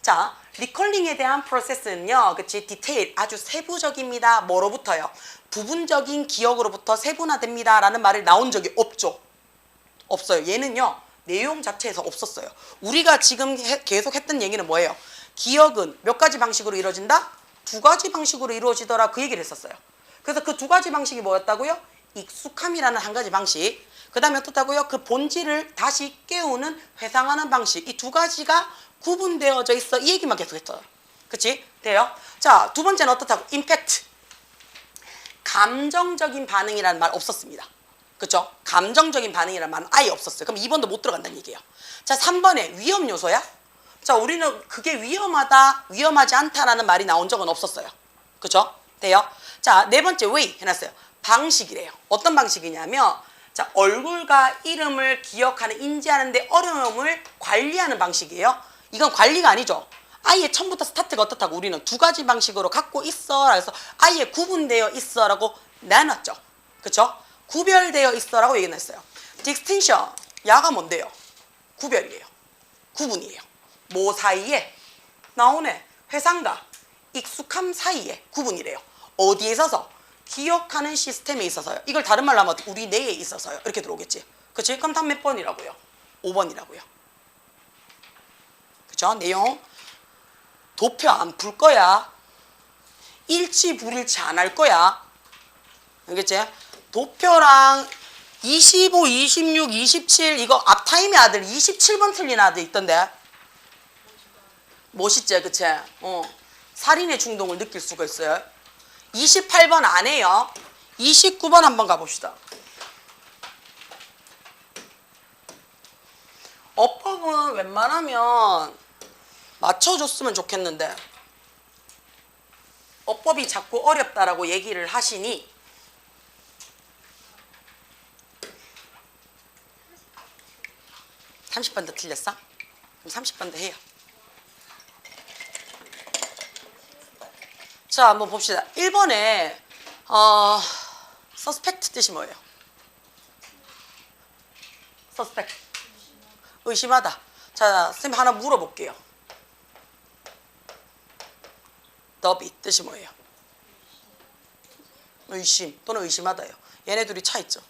자, 리콜링에 대한 프로세스는요. 그치? 디테일, 아주 세부적입니다. 뭐로부터요? 부분적인 기억으로부터 세분화됩니다. 라는 말이 나온 적이 없죠. 없어요. 얘는요. 내용 자체에서 없었어요. 우리가 지금 계속 했던 얘기는 뭐예요? 기억은 몇 가지 방식으로 이루어진다? 두 가지 방식으로 이루어지더라. 그 얘기를 했었어요. 그래서 그 두 가지 방식이 뭐였다고요? 익숙함이라는 한 가지 방식. 그 다음에 어떻다고요? 그 본질을 다시 깨우는 회상하는 방식. 이 두 가지가 구분되어져 있어. 이 얘기만 계속 했어요. 그치? 돼요? 자, 두 번째는 어떻다고? 임팩트. 감정적인 반응이라는 말 없었습니다. 그쵸? 감정적인 반응이라는 말은 아예 없었어요. 그럼 2번도 못 들어간다는 얘기예요. 자, 3번에 위험 요소야? 자, 우리는 그게 위험하다, 위험하지 않다라는 말이 나온 적은 없었어요. 그쵸? 돼요? 자, 네 번째 way 해놨어요. 방식이래요. 어떤 방식이냐면 자, 얼굴과 이름을 기억하는, 인지하는데 어려움을 관리하는 방식이에요. 이건 관리가 아니죠. 아예 처음부터 스타트가 어떻다고 우리는 두 가지 방식으로 갖고 있어. 그래서 아예 구분되어 있어 라고 나눴죠. 그쵸? 구별되어 있어 라고 얘기했어요. distinction, 야가 뭔데요? 구별이에요. 구분이에요. 뭐 사이에? 나오네. 회상과 익숙함 사이에 구분이래요. 어디에 있어서? 기억하는 시스템에 있어서요. 이걸 다른 말로 하면 우리 뇌에 있어서요. 이렇게 들어오겠지. 그치? 그럼 다음 몇 번이라고요? 5번이라고요. 그쵸? 내용. 도표 안 풀 거야. 일치 불일치 안 할 거야. 알겠지? 도표랑 25, 26, 27 이거 앞타임의 아들 27번 틀린 아들 있던데. 멋있지? 그치? 살인의 충동을 느낄 수가 있어요. 28번 안 해요. 29번 한번 가봅시다. 어법은 웬만하면 맞춰줬으면 좋겠는데 어법이 자꾸 어렵다라고 얘기를 하시니 (30번) 더 틀렸어? 그럼 30번 더 해요. 자, 한번 봅시다. 1번에 suspect 뜻이 뭐예요? suspect. 의심하다. 자, 선생님 하나 물어볼게요. 더비 뜻이 뭐예요? 의심 또는 의심하다요. 얘네 둘이 차 있죠?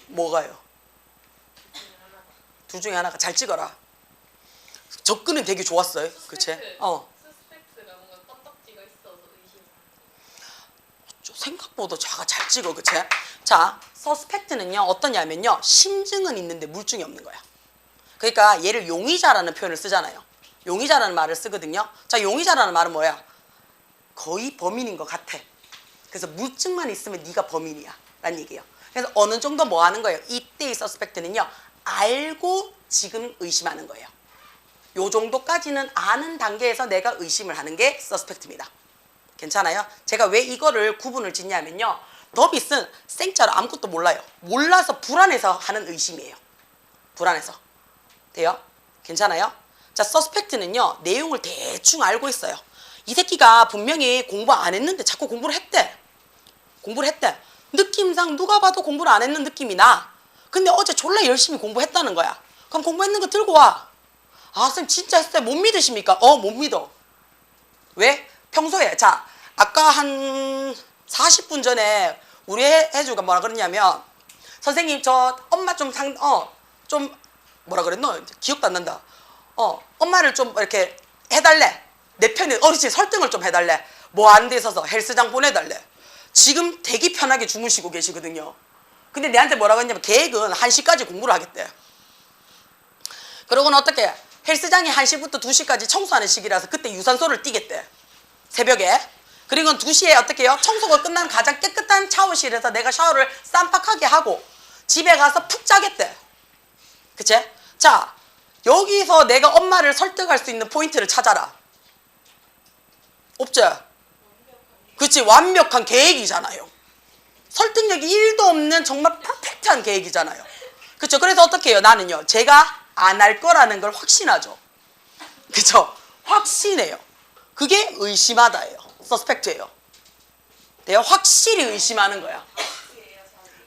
뭐가요? 둘 중에 하나가. 잘 찍어라. 접근은 되게 좋았어요. 그치? 서스펙트가 뭔가 껌딱지가 있어서 의심. 생각보다 자가 잘 찍어. 그치? 자, 서스펙트는요 어떠냐면요 심증은 있는데 물증이 없는 거야. 그러니까 얘를 용의자라는 표현을 쓰잖아요. 용의자라는 말을 쓰거든요. 자, 용의자라는 말은 뭐야? 거의 범인인 것 같아. 그래서 물증만 있으면 네가 범인이야 라는 얘기예요. 그래서 어느 정도 뭐 하는 거예요? 이때의 서스펙트는요 알고 지금 의심하는 거예요. 요 정도까지는 아는 단계에서 내가 의심을 하는 게 서스펙트입니다. 괜찮아요? 제가 왜 이거를 구분을 짓냐면요 더빗은 생짜로 아무것도 몰라요. 몰라서 불안해서 하는 의심이에요. 불안해서. 돼요? 괜찮아요? 자, 서스펙트는요 내용을 대충 알고 있어요. 이 새끼가 분명히 공부 안 했는데 자꾸 공부를 했대. 공부를 했대. 느낌상 누가 봐도 공부를 안 했는 느낌이 나. 근데 어제 졸라 열심히 공부했다는 거야. 그럼 공부했는 거 들고 와. 아, 쌤 진짜 했어요. 못 믿으십니까? 못 믿어. 왜? 평소에. 자, 아까 한 40분 전에 우리 해주가 뭐라 그랬냐면 선생님 저 엄마 좀 뭐라 그랬노? 기억도 안 난다. 엄마를 좀 이렇게 해달래. 내 편에 어르신 설득을 좀 해달래. 뭐 하는 데 있어서 헬스장 보내달래. 지금 되게 편하게 주무시고 계시거든요. 근데 내한테 뭐라고 했냐면 계획은 1시까지 공부를 하겠대. 그러고는 어떻게 헬스장이 1시부터 2시까지 청소하는 시기라서 그때 유산소를 뛰겠대. 새벽에. 그리고 2시에 어떻게 해요? 청소가 끝난 가장 깨끗한 샤워실에서 내가 샤워를 쌈박하게 하고 집에 가서 푹 자겠대. 그치? 자, 여기서 내가 엄마를 설득할 수 있는 포인트를 찾아라. 없지? 그치? 완벽한 계획이잖아요. 설득력이 1도 없는 정말 퍼펙트한 계획이잖아요. 그쵸? 그래서 어떻게 해요? 나는요 제가 안 할 거라는 걸 확신하죠. 그쵸? 확신해요. 그게 의심하다예요. 서스펙트예요. 내가 확실히 의심하는 거야.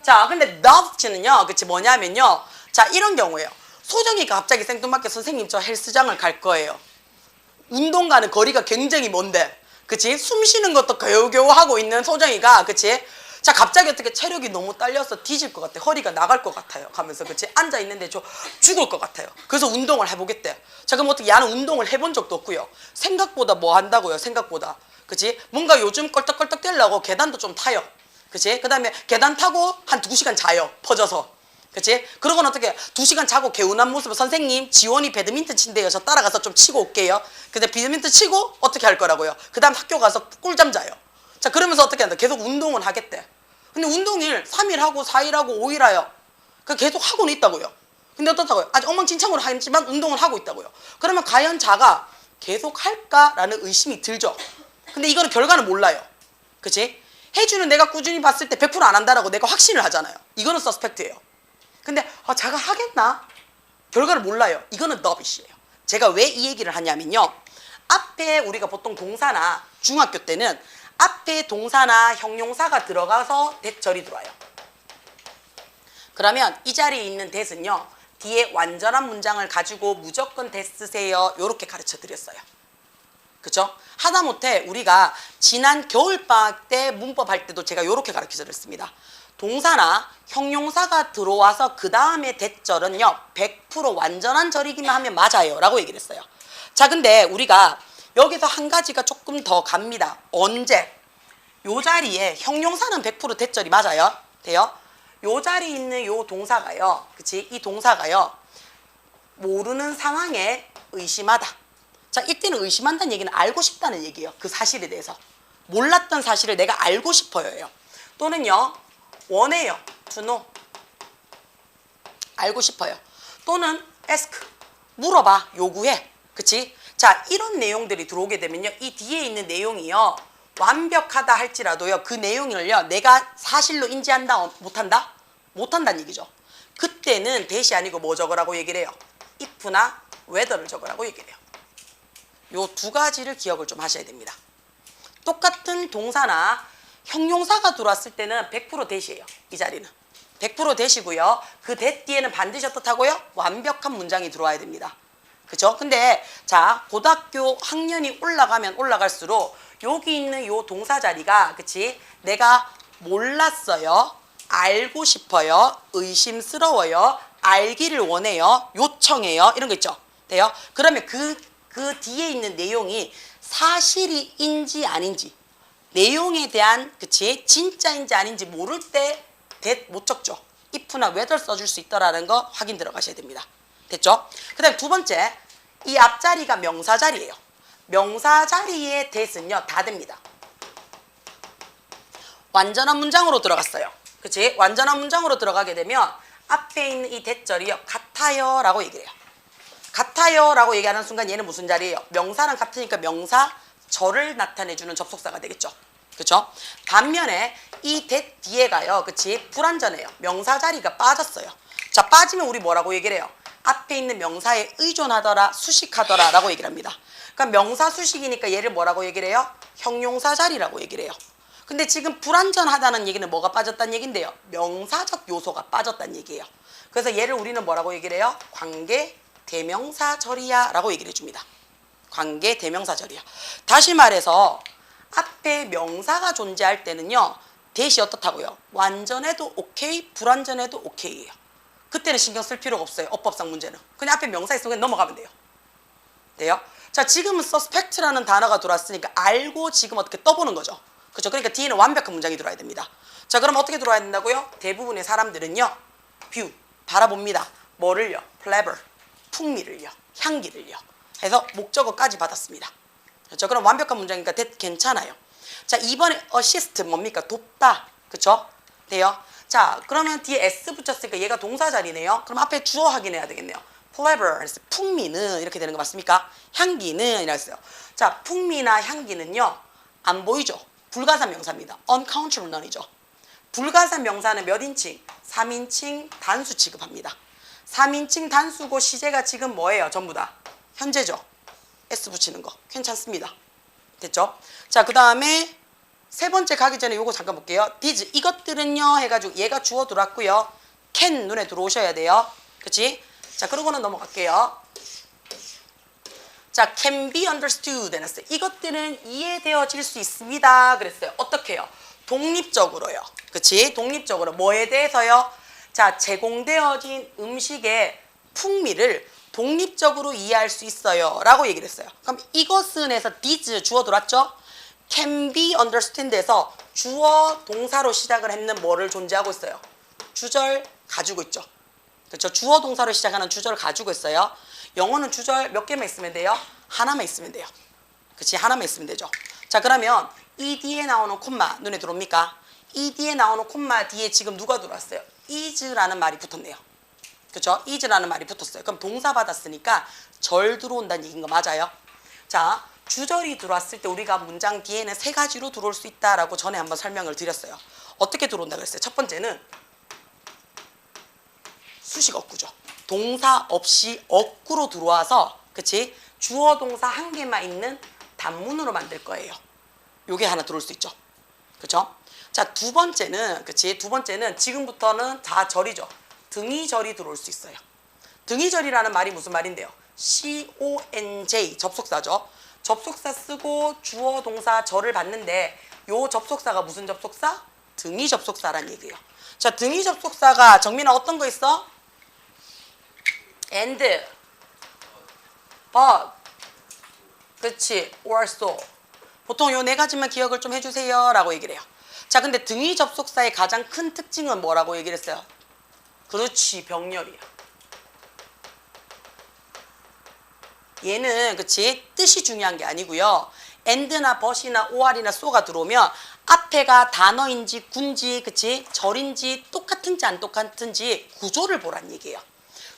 자, 근데 doubt는요 그치 뭐냐면요 자, 이런 경우예요. 소정이가 갑자기 생뚱맞게 선생님 저 헬스장을 갈 거예요. 운동 가는 거리가 굉장히 먼데 그치? 숨 쉬는 것도 겨우겨우 하고 있는 소정이가 그치? 자, 갑자기 어떻게 체력이 너무 딸려서 뒤질 것 같아. 허리가 나갈 것 같아요. 가면서 그치? 앉아있는데 저 죽을 것 같아요. 그래서 운동을 해보겠대. 자, 그럼 어떻게 야는 운동을 해본 적도 없고요. 생각보다 뭐 한다고요? 생각보다. 그치? 뭔가 요즘 껄떡껄떡 뛰려고 계단도 좀 타요. 그치? 그 다음에 계단 타고 한 2시간 자요. 퍼져서. 그치? 그러고는 어떻게 2시간 자고 개운한 모습을 선생님 지원이 배드민턴 친대요. 저 따라가서 좀 치고 올게요. 근데 배드민턴 치고 어떻게 할 거라고요? 그 다음 학교 가서 꿀잠 자요. 자, 그러면서 어떻게 한다? 계속 운동은 하겠대. 근데 운동일 3일 하고 4일 하고 5일 하요. 그 계속 하고는 있다고요. 근데 어떻다고요? 아직 엉망진창으로 하지만 운동을 하고 있다고요. 그러면 과연 자가 계속 할까라는 의심이 들죠. 근데 이거는 결과는 몰라요. 그치? 해주는 내가 꾸준히 봤을 때 100%안 한다라고 내가 확신을 하잖아요. 이거는 서스펙트예요. 근데 자가 하겠나? 결과를 몰라요. 이거는 더빗이에요. 제가 왜 이 얘기를 하냐면요. 앞에 우리가 보통 동사나 중학교 때는 앞에 동사나 형용사가 들어가서 대절이 들어와요. 그러면 이 자리에 있는 that은요. 뒤에 완전한 문장을 가지고 무조건 that 쓰세요. 이렇게 가르쳐 드렸어요. 그죠? 하다못해 우리가 지난 겨울방학 때 문법 할 때도 제가 이렇게 가르쳐 드렸습니다. 동사나 형용사가 들어와서 그 다음에 대절은요 100% 완전한 절이기만 하면 맞아요 라고 얘기를 했어요. 자, 근데 우리가 여기서 한 가지가 조금 더 갑니다. 언제? 요 자리에 형용사는 100% 대절이 맞아요. 돼요? 요 자리에 있는 요 동사가요. 그치? 이 동사가요. 모르는 상황에 의심하다. 자, 이때는 의심한다는 얘기는 알고 싶다는 얘기예요. 그 사실에 대해서. 몰랐던 사실을 내가 알고 싶어요. 또는요. 원해요. to know. 알고 싶어요. 또는 ask. 물어봐. 요구해. 그치? 자, 이런 내용들이 들어오게 되면요. 이 뒤에 있는 내용이요. 완벽하다 할지라도요. 그 내용을요. 내가 사실로 인지한다? 못한다? 못한다는 얘기죠. 그때는 that이 아니고 뭐 적으라고 얘기를 해요? if나 whether를 적으라고 얘기를 해요. 요 두 가지를 기억을 좀 하셔야 됩니다. 똑같은 동사나 형용사가 들어왔을 때는 100% that이에요. 이 자리는. 100% that이고요. 그 that 뒤에는 반드시 어떻다고요? 완벽한 문장이 들어와야 됩니다. 그죠? 근데 자, 고등학교 학년이 올라가면 올라갈수록 여기 있는 요 동사 자리가 그치? 내가 몰랐어요. 알고 싶어요. 의심스러워요. 알기를 원해요. 요청해요. 이런 거 있죠. 돼요? 그러면 그 뒤에 있는 내용이 사실인지 아닌지, 내용에 대한, 그치? 진짜인지 아닌지 모를 때 못 적죠. if나 whether 써줄 수 있다라는 거 확인 들어가셔야 됩니다. 됐죠? 그 다음에 두 번째, 이 앞자리가 명사 자리예요. 명사 자리의 that은요, 다 됩니다. 완전한 문장으로 들어갔어요. 그치? 완전한 문장으로 들어가게 되면 앞에 있는 이 that절이요, 같아요 라고 얘기를 해요. 같아요 라고 얘기하는 순간 얘는 무슨 자리예요? 명사랑 같으니까 명사, 절을 나타내주는 접속사가 되겠죠. 그쵸? 반면에 이 that 뒤에가요, 그치? 불완전해요. 명사 자리가 빠졌어요. 자, 빠지면 우리 뭐라고 얘기를 해요? 앞에 있는 명사에 의존하더라, 수식하더라 라고 얘기를 합니다. 그러니까 명사 수식이니까 얘를 뭐라고 얘기를 해요? 형용사 자리라고 얘기를 해요. 근데 지금 불완전하다는 얘기는 뭐가 빠졌다는 얘긴데요? 명사적 요소가 빠졌다는 얘기예요. 그래서 얘를 우리는 뭐라고 얘기를 해요? 관계 대명사절이야 라고 얘기를 해줍니다. 관계 대명사절이야. 다시 말해서 앞에 명사가 존재할 때는요, that이 어떻다고요? 완전해도 오케이, 불완전해도 오케이예요. 그때는 신경 쓸 필요가 없어요. 어법상 문제는. 그냥 앞에 명사 있으면 그냥 넘어가면 돼요. 돼요? 자, 지금은 suspect라는 단어가 들어왔으니까 알고 지금 어떻게 떠보는 거죠. 그렇죠? 그러니까 뒤에는 완벽한 문장이 들어와야 됩니다. 자, 그럼 어떻게 들어와야 된다고요? 대부분의 사람들은요, view, 바라봅니다. 뭐를요? flavor, 풍미를요, 향기를요. 해서 목적어까지 받았습니다. 그렇죠? 그럼 완벽한 문장이니까 괜찮아요. 자, 이번에 assist 뭡니까? 돕다. 그렇죠? 돼요? 자, 그러면 뒤에 s 붙였으니까 얘가 동사 자리네요. 그럼 앞에 주어 확인해야 되겠네요. flavor, 풍미는 이렇게 되는 거 맞습니까? 향기는 이라 했어요. 자, 풍미나 향기는요, 안 보이죠? 불가산 명사입니다. uncountable none이죠. 불가산 명사는 몇 인칭? 3인칭 단수 취급합니다. 3인칭 단수고 시제가 지금 뭐예요? 전부 다 현재죠. S 붙이는 거 괜찮습니다. 됐죠? 자, 그 다음에 세 번째 가기 전에 요거 잠깐 볼게요. these 이것들은요 해가지고 얘가 주어 들어왔고요. can 눈에 들어오셔야 돼요. 그치? 자, 그러고는 넘어갈게요. 자, can be understood 해놨어요. 이것들은 이해되어질 수 있습니다. 그랬어요. 어떻게 해요? 독립적으로요. 그치? 독립적으로. 뭐에 대해서요? 자, 제공되어진 음식의 풍미를 독립적으로 이해할 수 있어요. 라고 얘기를 했어요. 그럼 이것은 해서 these 주어 들어왔죠? can be understood에서 주어 동사로 시작을 했는 뭐를 존재하고 있어요? 주절 가지고 있죠. 그렇죠? 주어 동사로 시작하는 주절을 가지고 있어요. 영어는 주절 몇 개만 있으면 돼요? 하나만 있으면 돼요. 그치? 하나만 있으면 되죠. 자, 그러면 이 뒤에 나오는 콤마 눈에 들어옵니까? 이 뒤에 나오는 콤마 뒤에 지금 누가 들어왔어요? is라는 말이 붙었네요. 그렇죠? is라는 말이 붙었어요. 그럼 동사 받았으니까 절 들어온다는 얘기인 거 맞아요? 자, 주절이 들어왔을 때 우리가 문장 뒤에는 세 가지로 들어올 수 있다라고 전에 한번 설명을 드렸어요. 어떻게 들어온다 그랬어요? 첫 번째는 수식 어구죠. 동사 없이 어구로 들어와서, 그치? 주어 동사 한 개만 있는 단문으로 만들 거예요. 요게 하나 들어올 수 있죠. 그쵸? 자, 두 번째는, 그치? 두 번째는 지금부터는 다 절이죠. 등이절이 들어올 수 있어요. 등이절이라는 말이 무슨 말인데요? conj, 접속사죠. 접속사 쓰고 주어 동사 절을 받는데 요 접속사가 무슨 접속사? 등이 접속사란 얘기예요. 자, 등이 접속사가 정민아 어떤 거 있어? and, but, 그렇지, or so. 보통 요 네 가지만 기억을 좀 해주세요 라고 얘기를 해요. 자, 근데 등이 접속사의 가장 큰 특징은 뭐라고 얘기를 했어요? 그렇지, 병렬이야. 얘는, 그치, 뜻이 중요한 게 아니고요. and나 but이나 or이나 so가 들어오면 앞에가 단어인지 군지, 그치, 절인지 똑같은지 안 똑같은지 구조를 보란 얘기예요.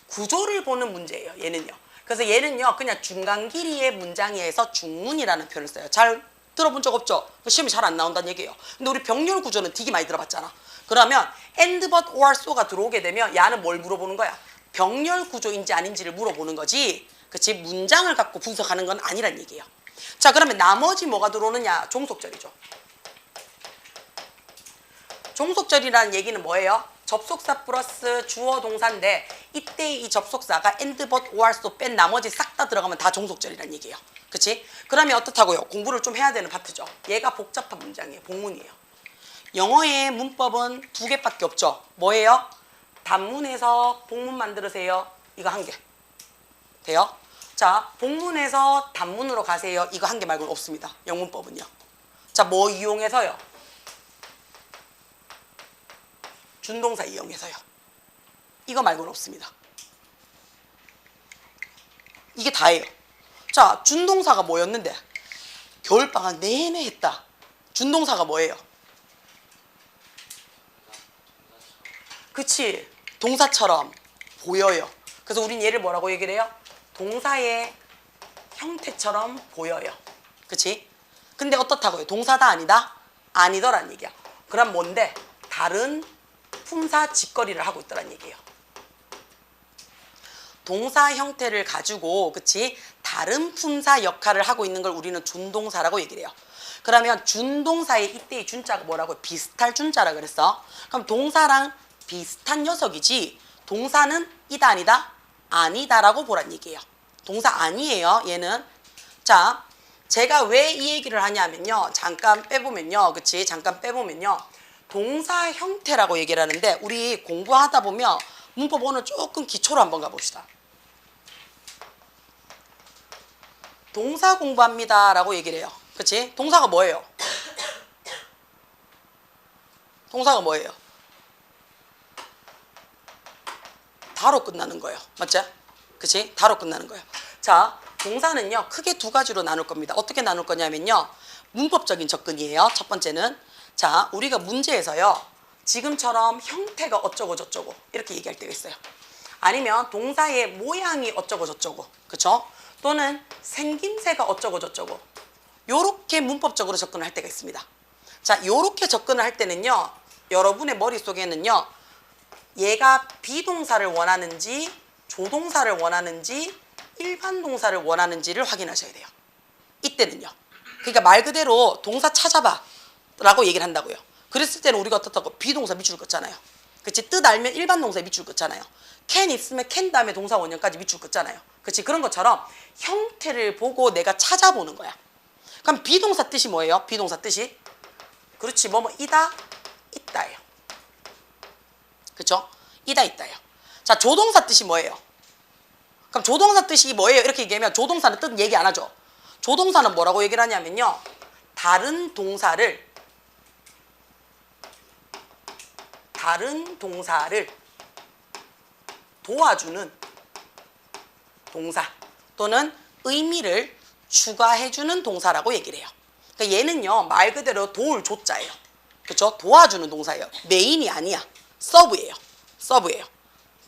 구조를 보는 문제예요, 얘는요. 그래서 얘는요, 그냥 중간 길이의 문장에서 중문이라는 표현을 써요. 잘 들어본 적 없죠? 시험이 잘 안 나온다는 얘기예요. 근데 우리 병렬 구조는 되게 많이 들어봤잖아. 그러면 and, but, or, so가 들어오게 되면 야는 뭘 물어보는 거야? 병렬 구조인지 아닌지를 물어보는 거지. 그치? 문장을 갖고 분석하는 건 아니란 얘기예요. 자, 그러면 나머지 뭐가 들어오느냐? 종속절이죠. 종속절이라는 얘기는 뭐예요? 접속사 플러스 주어 동사인데 이때 이 접속사가 and, but, or, so 뺀 나머지 싹 다 들어가면 다 종속절이라는 얘기예요. 그치? 그러면 어떻다고요? 공부를 좀 해야 되는 파트죠. 얘가 복잡한 문장이에요. 복문이에요. 영어의 문법은 두 개밖에 없죠. 뭐예요? 단문에서 복문 만들으세요. 이거 한 개. 돼요? 자, 복문에서 단문으로 가세요. 이거 한 개 말고는 없습니다. 영문법은요. 자, 뭐 이용해서요? 준동사 이용해서요. 이거 말고는 없습니다. 이게 다예요. 자, 준동사가 뭐였는데? 겨울방학 내내 했다. 준동사가 뭐예요? 그치? 동사처럼 보여요. 그래서 우린 얘를 뭐라고 얘기를 해요? 동사의 형태처럼 보여요. 그치? 근데 어떻다고요? 동사다 아니다? 아니더란 얘기야. 그럼 뭔데? 다른 품사 짓거리를 하고 있더란 얘기예요. 동사 형태를 가지고 그치? 다른 품사 역할을 하고 있는 걸 우리는 준동사라고 얘기를 해요. 그러면 준동사의 이때의 준자가 뭐라고? 비슷할 준자라 그랬어. 그럼 동사랑 비슷한 녀석이지 동사는 이다 아니다? 아니다라고 보란 얘기예요. 동사 아니에요. 얘는. 자, 제가 왜 이 얘기를 하냐면요. 잠깐 빼보면요. 그치? 잠깐 빼보면요. 동사 형태라고 얘기를 하는데 우리 공부하다 보면 문법 오늘 조금 기초로 한번 가봅시다. 동사 공부합니다 라고 얘기를 해요. 그치? 동사가 뭐예요? 동사가 뭐예요? 다로 끝나는 거예요. 맞죠? 그치? 다로 끝나는 거예요. 자, 동사는요 크게 두 가지로 나눌 겁니다. 어떻게 나눌 거냐면요, 문법적인 접근이에요. 첫 번째는 자, 우리가 문제에서요 지금처럼 형태가 어쩌고 저쩌고 이렇게 얘기할 때가 있어요. 아니면 동사의 모양이 어쩌고 저쩌고, 그쵸? 또는 생김새가 어쩌고 저쩌고 요렇게 문법적으로 접근을 할 때가 있습니다. 자, 요렇게 접근을 할 때는요 여러분의 머릿속에는요 얘가 비동사를 원하는지 조동사를 원하는지 일반 동사를 원하는지를 확인하셔야 돼요. 이때는요. 그러니까 말 그대로 동사 찾아봐 라고 얘기를 한다고요. 그랬을 때는 우리가 어떻다고? 비동사 밑줄 긋잖아요. 그치? 뜻 알면 일반 동사에 밑줄 긋잖아요. can 있으면 can 다음에 동사 원형까지 밑줄 긋잖아요. 그치? 그런 것처럼 형태를 보고 내가 찾아보는 거야. 그럼 비동사 뜻이 뭐예요? 비동사 뜻이? 그렇지. 뭐뭐 이다 있다예요. 그쵸? 이다 있다예요. 자, 조동사 뜻이 뭐예요? 그럼 조동사 뜻이 뭐예요? 이렇게 얘기하면 조동사는 뜻 얘기 안 하죠. 조동사는 뭐라고 얘기를 하냐면요, 다른 동사를 도와주는 동사 또는 의미를 추가해주는 동사라고 얘기를 해요. 그러니까 얘는요 말 그대로 도울 조자예요. 그렇죠? 도와주는 동사예요. 메인이 아니야. 서브예요. 서브예요.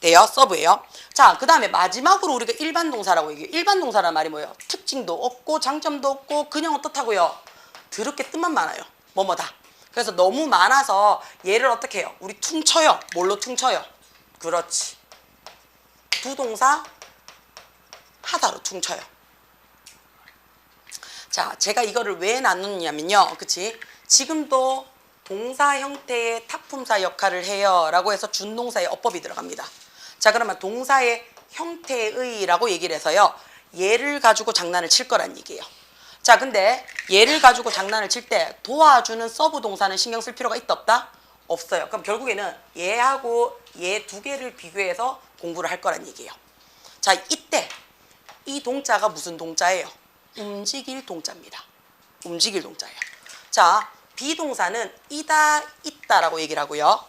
돼요? 서브예요. 자, 그 다음에 마지막으로 우리가 일반 동사라고 얘기해요. 일반 동사라는 말이 뭐예요? 특징도 없고 장점도 없고 그냥 어떻다고요? 더럽게 뜻만 많아요. 뭐뭐다. 그래서 너무 많아서 얘를 어떻게 해요? 우리 퉁쳐요. 뭘로 퉁쳐요? 그렇지. 두 동사 하다로 퉁쳐요. 자, 제가 이거를 왜 나누냐면요. 그치? 지금도 동사 형태의 타품사 역할을 해요 라고 해서 준동사의 어법이 들어갑니다. 자, 그러면 동사의 형태의 라고 얘기를 해서요 얘를 가지고 장난을 칠 거란 얘기예요. 자, 근데 얘를 가지고 장난을 칠 때 도와주는 서브 동사는 신경 쓸 필요가 있다 없다? 없어요. 그럼 결국에는 얘하고 얘 두 개를 비교해서 공부를 할 거란 얘기예요. 자, 이때 이 동자가 무슨 동자예요? 움직일 동자입니다. 움직일 동자예요. 자, 비동사는 이다 있다라고 얘기를 하고요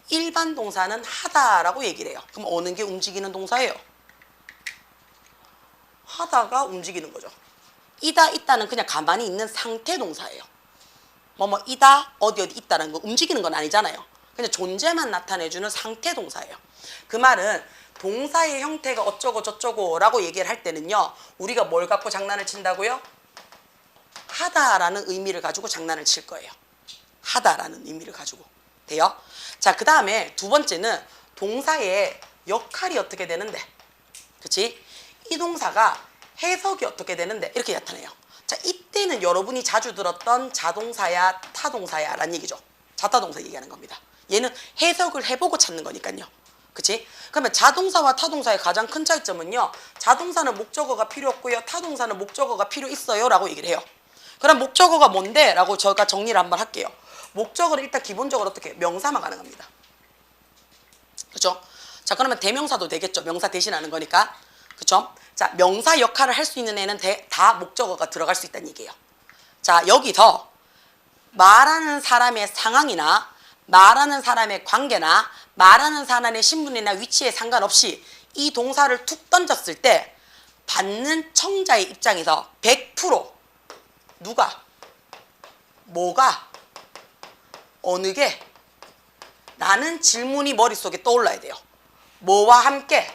일반 동사는 하다라고 얘기를 해요. 그럼 어느 게 움직이는 동사예요? 하다가 움직이는 거죠. 이다 있다는 그냥 가만히 있는 상태 동사예요. 뭐뭐 이다 어디 어디 있다는 거 움직이는 건 아니잖아요. 그냥 존재만 나타내주는 상태 동사예요. 그 말은 동사의 형태가 어쩌고 저쩌고 라고 얘기를 할 때는요 우리가 뭘 갖고 장난을 친다고요? 하다라는 의미를 가지고 장난을 칠 거예요. 하다라는 의미를 가지고. 돼요? 자, 그 다음에 두 번째는 동사의 역할이 어떻게 되는데, 그치? 이 동사가 해석이 어떻게 되는데 이렇게 나타내요. 자, 이때는 여러분이 자주 들었던 자동사야 타동사야 라는 얘기죠. 자타동사 얘기하는 겁니다. 얘는 해석을 해보고 찾는 거니까요. 그치? 그러면 자동사와 타동사의 가장 큰 차이점은요 자동사는 목적어가 필요 없고요 타동사는 목적어가 필요 있어요 라고 얘기를 해요. 그럼 목적어가 뭔데? 라고 제가 정리를 한번 할게요. 목적어는 일단 기본적으로 어떻게 해요? 명사만 가능합니다. 그렇죠? 자, 그러면 대명사도 되겠죠. 명사 대신하는 거니까. 그쵸? 자, 명사 역할을 할 수 있는 애는 다 목적어가 들어갈 수 있다는 얘기예요. 자, 여기서 말하는 사람의 상황이나 말하는 사람의 관계나 말하는 사람의 신분이나 위치에 상관없이 이 동사를 툭 던졌을 때 받는 청자의 입장에서 100% 누가, 뭐가, 어느 게 라는 질문이 머릿속에 떠올라야 돼요. 뭐와 함께,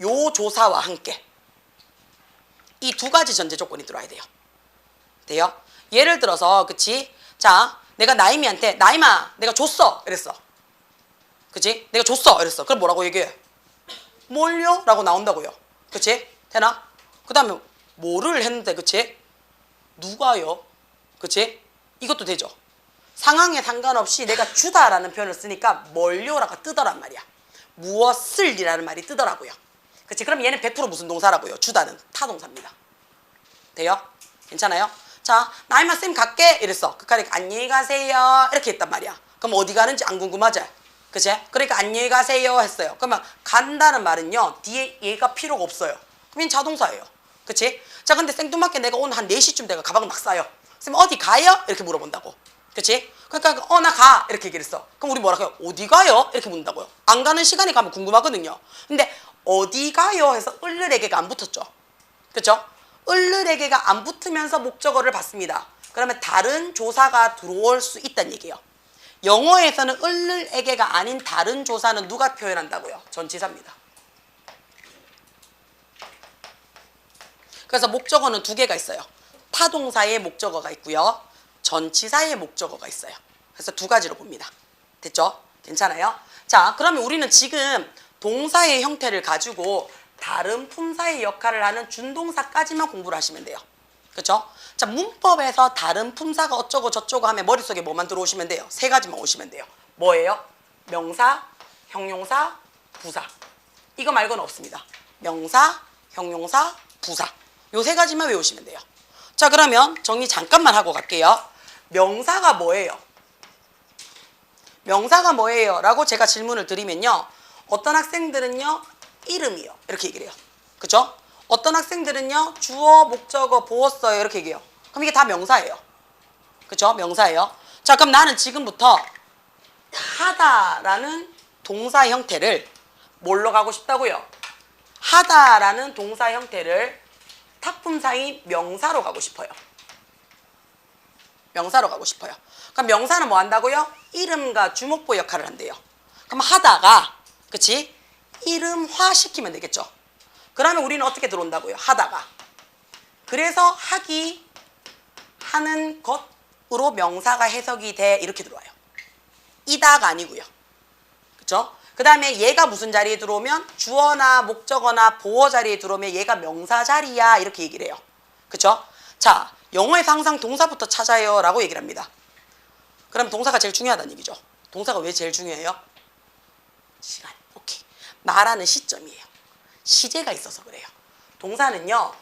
요 조사와 함께. 이 두 가지 전제 조건이 들어와야 돼요. 돼요? 예를 들어서, 그치? 자, 내가 나이미한테, 나이마, 내가 줬어. 이랬어. 그치? 내가 줬어. 이랬어. 그럼 뭐라고 얘기해? 뭘요? 라고 나온다고요. 그치? 되나? 그 다음에 뭐를 했는데, 그치? 누가요? 그치? 이것도 되죠. 상황에 상관없이 내가 주다라는 표현을 쓰니까 뭘요라고 뜨더란 말이야. 무엇을이라는 말이 뜨더라고요. 그치? 그럼 얘는 100% 무슨 동사라고요? 주다는 타동사입니다. 돼요? 괜찮아요? 자, 나이마 쌤 갈게 이랬어. 그러니까 안녕히 가세요 이렇게 했단 말이야. 그럼 어디 가는지 안 궁금하지? 그치? 그러니까 안녕히 가세요 했어요. 그러면 간다는 말은요 뒤에 얘가 필요가 없어요. 그럼 얘는 자동사예요. 그치? 자, 근데 생뚱맞게 내가 오늘 한 4시쯤 내가 가방을 막 싸요. 쌤 어디 가요? 이렇게 물어본다고. 그치? 그러니까 나 가 이렇게 얘기를 했어. 그럼 우리 뭐라고 해요? 어디 가요? 이렇게 묻는다고요. 안 가는 시간이 가면 궁금하거든요. 근데 어디 가요? 해서 을르에게가 안 붙었죠. 그쵸? 을르에게가 안 붙으면서 목적어를 받습니다. 그러면 다른 조사가 들어올 수 있다는 얘기예요. 영어에서는 을르에게가 아닌 다른 조사는 누가 표현한다고요? 전치사입니다. 그래서 목적어는 2개가 있어요. 타동사의 목적어가 있고요. 전치사의 목적어가 있어요. 그래서 2가지로 봅니다. 됐죠? 괜찮아요? 자, 그러면 우리는 지금 동사의 형태를 가지고 다른 품사의 역할을 하는 준동사까지만 공부를 하시면 돼요. 그렇죠? 자, 문법에서 다른 품사가 어쩌고 저쩌고 하면 머릿속에 뭐만 들어오시면 돼요? 3가지만 오시면 돼요. 뭐예요? 명사, 형용사, 부사. 이거 말고는 없습니다. 명사, 형용사, 부사. 요 3가지만 외우시면 돼요. 자, 그러면 정리 잠깐만 하고 갈게요. 명사가 뭐예요? 명사가 뭐예요? 라고 제가 질문을 드리면요. 어떤 학생들은요. 이름이요. 이렇게 얘기를 해요. 그쵸? 어떤 학생들은요. 주어, 목적어, 보었어요. 이렇게 얘기해요. 그럼 이게 다 명사예요. 그쵸? 명사예요. 자, 그럼 나는 지금부터 하다라는 동사 형태를 뭘로 가고 싶다고요? 하다라는 동사 형태를 탁품사인 명사로 가고 싶어요. 명사로 가고 싶어요. 그럼 명사는 뭐 한다고요? 이름과 주목보 역할을 한대요. 그럼 하다가, 그치? 이름화 시키면 되겠죠. 그러면 우리는 어떻게 들어온다고요? 하다가. 그래서 하기, 하는 것으로 명사가 해석이 돼 이렇게 들어와요. 이다가 아니고요. 그쵸? 그 다음에 얘가 무슨 자리에 들어오면 주어나 목적어나 보어 자리에 들어오면 얘가 명사 자리야 이렇게 얘기를 해요. 그쵸? 자, 영어에서 항상 동사부터 찾아요 라고 얘기를 합니다. 그럼 동사가 제일 중요하다는 얘기죠. 동사가 왜 제일 중요해요? 시간. 오케이. 말하는 시점이에요. 시제가 있어서 그래요. 동사는요.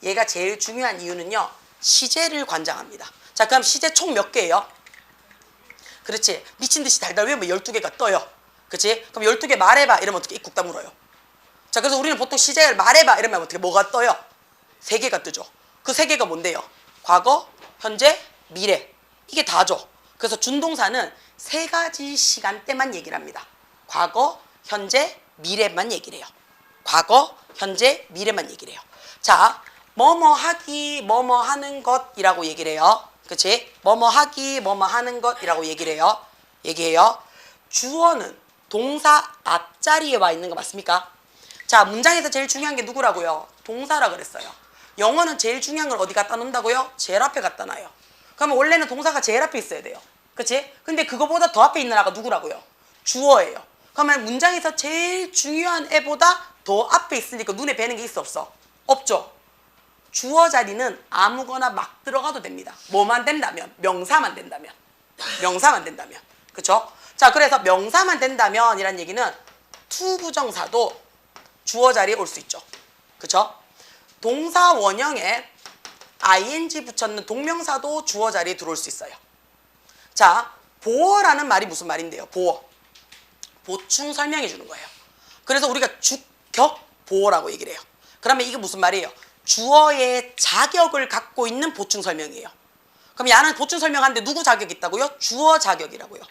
얘가 제일 중요한 이유는요. 시제를 관장합니다. 자, 그럼 시제 총 몇 개예요? 그렇지. 미친 듯이 달달 외우면 12개가 떠요. 그치? 그럼 12개 말해봐 이러면 어떻게 입국 다물어요. 자, 그래서 우리는 보통 시제를 말해봐 이러면 어떻게 뭐가 떠요? 3개가 뜨죠. 그 3개가 뭔데요? 과거, 현재, 미래. 이게 다죠. 그래서 준동사는 3가지 시간대만 얘기를 합니다. 과거, 현재, 미래만 얘기를 해요. 과거, 현재, 미래만 얘기를 해요. 자, 뭐뭐 하기, 뭐뭐 하는 것이라고 얘기를 해요. 그치? 뭐뭐 하기, 뭐뭐 하는 것이라고 얘기를 해요. 얘기해요. 주어는 동사 앞자리에 와 있는 거 맞습니까? 자, 문장에서 제일 중요한 게 누구라고요? 동사라 그랬어요. 영어는 제일 중요한 걸 어디 갖다 놓는다고요? 제일 앞에 갖다 놔요. 그러면 원래는 동사가 제일 앞에 있어야 돼요. 그치? 근데 그거보다 더 앞에 있는 애가 누구라고요? 주어예요. 그러면 문장에서 제일 중요한 애보다 더 앞에 있으니까 눈에 뵈는 게 있어 없어? 없죠. 주어 자리는 아무거나 막 들어가도 됩니다. 뭐만 된다면? 명사만 된다면. 명사만 된다면. 그쵸? 자, 그래서 명사만 된다면 이란 얘기는 투부정사도 주어 자리에 올 수 있죠. 그쵸? 동사 원형에 ing 붙였는 동명사도 주어 자리에 들어올 수 있어요. 자, 보어라는 말이 무슨 말인데요? 보어. 보충 설명해 주는 거예요. 그래서 우리가 주격 보어라고 얘기를 해요. 그러면 이게 무슨 말이에요? 주어의 자격을 갖고 있는 보충 설명이에요. 그럼 야는 보충 설명하는데 누구 자격이 있다고요? 주어 자격이라고요.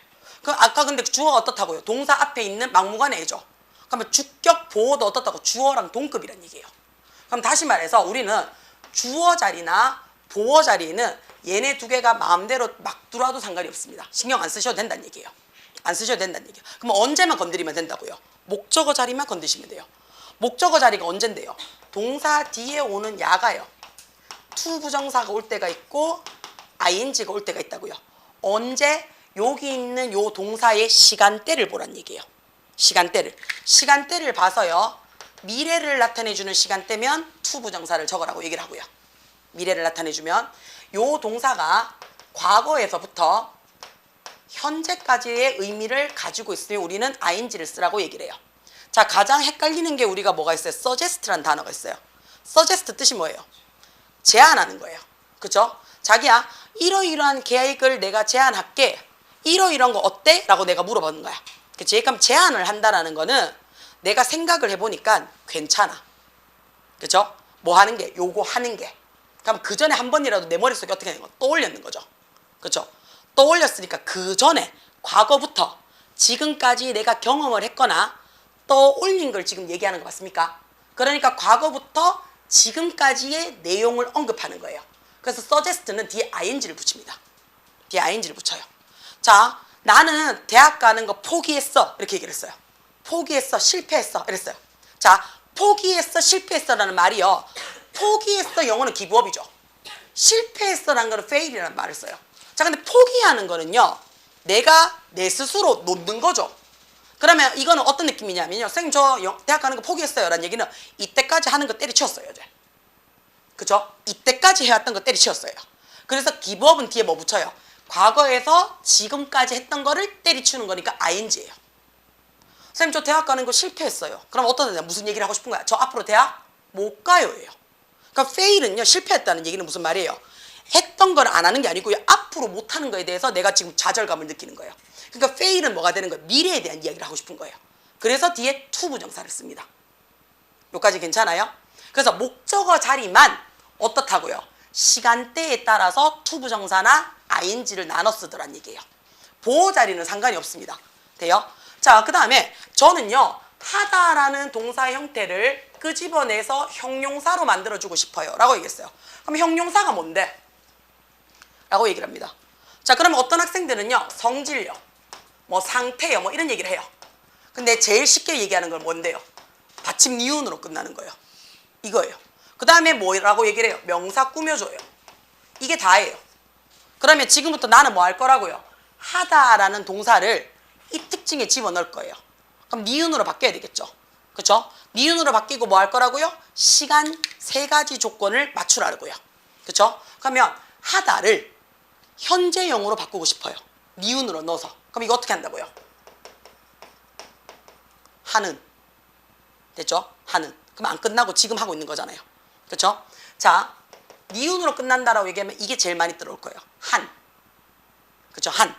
그럼 아까 근데 주어가 어떻다고요? 동사 앞에 있는 막무가내죠. 그러면 주격 보어도 어떻다고? 주어랑 동급이란 얘기예요. 그럼 다시 말해서 우리는 주어 자리나 보어 자리는 얘네 두 개가 마음대로 막 들어와도 상관이 없습니다. 신경 안 쓰셔도 된다는 얘기예요. 안 쓰셔도 된다는 얘기예요. 그럼 언제만 건드리면 된다고요? 목적어 자리만 건드시면 돼요. 목적어 자리가 언젠데요? 동사 뒤에 오는 야가요. to 부정사가 올 때가 있고 ing가 올 때가 있다고요. 언제? 여기 있는 요 동사의 시간대를 보란 얘기예요. 시간대를 봐서요. 미래를 나타내주는 시간대면 to 부정사를 적으라고 얘기를 하고요. 미래를 나타내주면 요 동사가 과거에서부터 현재까지의 의미를 가지고 있으면 우리는 ing를 쓰라고 얘기를 해요. 자, 가장 헷갈리는 게 우리가 뭐가 있어요? suggest라는 단어가 있어요. suggest 뜻이 뭐예요? 제안하는 거예요. 그죠? 자기야, 이러이러한 계획을 내가 제안할게. 이러이러한 거 어때? 라고 내가 물어보는 거야. 그치? 그럼 제안을 한다라는 거는 내가 생각을 해보니까 괜찮아. 그죠? 뭐 하는 게? 요거 하는 게. 그럼 그 전에 한 번이라도 내 머릿속에 어떻게 되는 거? 떠올렸는 거죠. 그죠? 떠올렸으니까 그 전에 과거부터 지금까지 내가 경험을 했거나 떠올린 걸 지금 얘기하는 거 맞습니까? 그러니까 과거부터 지금까지의 내용을 언급하는 거예요. 그래서 suggest는 뒤에 ing를 붙입니다. 뒤에 ing를 붙여요. 자, 나는 대학 가는 거 포기했어. 이렇게 얘기를 했어요. 포기했어. 실패했어. 이랬어요. 자, 포기했어. 실패했어라는 말이요. 포기했어. 영어는 기브업이죠. 실패했어라는 거는 fail이라는 말을 써요. 자, 근데 포기하는 거는요. 내가 내 스스로 놓는 거죠. 그러면 이거는 어떤 느낌이냐면요. 선생님 저 대학 가는 거 포기했어요. 라는 얘기는 이때까지 하는 거 때려치웠어요. 이제. 그죠? 이때까지 해왔던 거 때려치웠어요. 그래서 기브업은 뒤에 뭐 붙여요? 과거에서 지금까지 했던 거를 때려치우는 거니까 ing예요. 선생님 저 대학 가는 거 실패했어요. 그럼 어떤 애냐? 무슨 얘기를 하고 싶은 거야? 저 앞으로 대학 못 가요예요. 그러니까 fail은요. 실패했다는 얘기는 무슨 말이에요? 했던 걸 안 하는 게 아니고요. 앞으로 못 하는 거에 대해서 내가 지금 좌절감을 느끼는 거예요. 그러니까 fail은 뭐가 되는 거예요? 미래에 대한 이야기를 하고 싶은 거예요. 그래서 뒤에 to 부정사를 씁니다. 여기까지 괜찮아요? 그래서 목적어 자리만 어떻다고요? 시간대에 따라서 to 부정사나 ing를 나눠 쓰더란 얘기예요. 보호 자리는 상관이 없습니다. 돼요? 자, 그 다음에 저는요. 하다라는 동사 형태를 끄집어내서 형용사로 만들어주고 싶어요. 라고 얘기했어요. 그럼 형용사가 뭔데? 라고 얘기를 합니다. 자, 그러면 어떤 학생들은요. 성질요. 뭐 상태요. 뭐 이런 얘기를 해요. 근데 제일 쉽게 얘기하는 건 뭔데요? 받침 니은으로 끝나는 거예요. 이거예요. 그 다음에 뭐라고 얘기를 해요? 명사 꾸며줘요. 이게 다예요. 그러면 지금부터 나는 뭐 할 거라고요? 하다라는 동사를 이 특징에 집어넣을 거예요. 그럼 니은으로 바뀌어야 되겠죠. 그렇죠? 니은으로 바뀌고 뭐 할 거라고요? 시간 3가지 조건을 맞추라고요. 그렇죠? 그러면 하다를 현재형으로 바꾸고 싶어요. 니은으로 넣어서. 그럼 이거 어떻게 한다고요? 하는. 됐죠? 하는. 그럼 안 끝나고 지금 하고 있는 거잖아요. 그렇죠? 자, 니은으로 끝난다라고 얘기하면 이게 제일 많이 들어올 거예요. 한. 그렇죠? 한.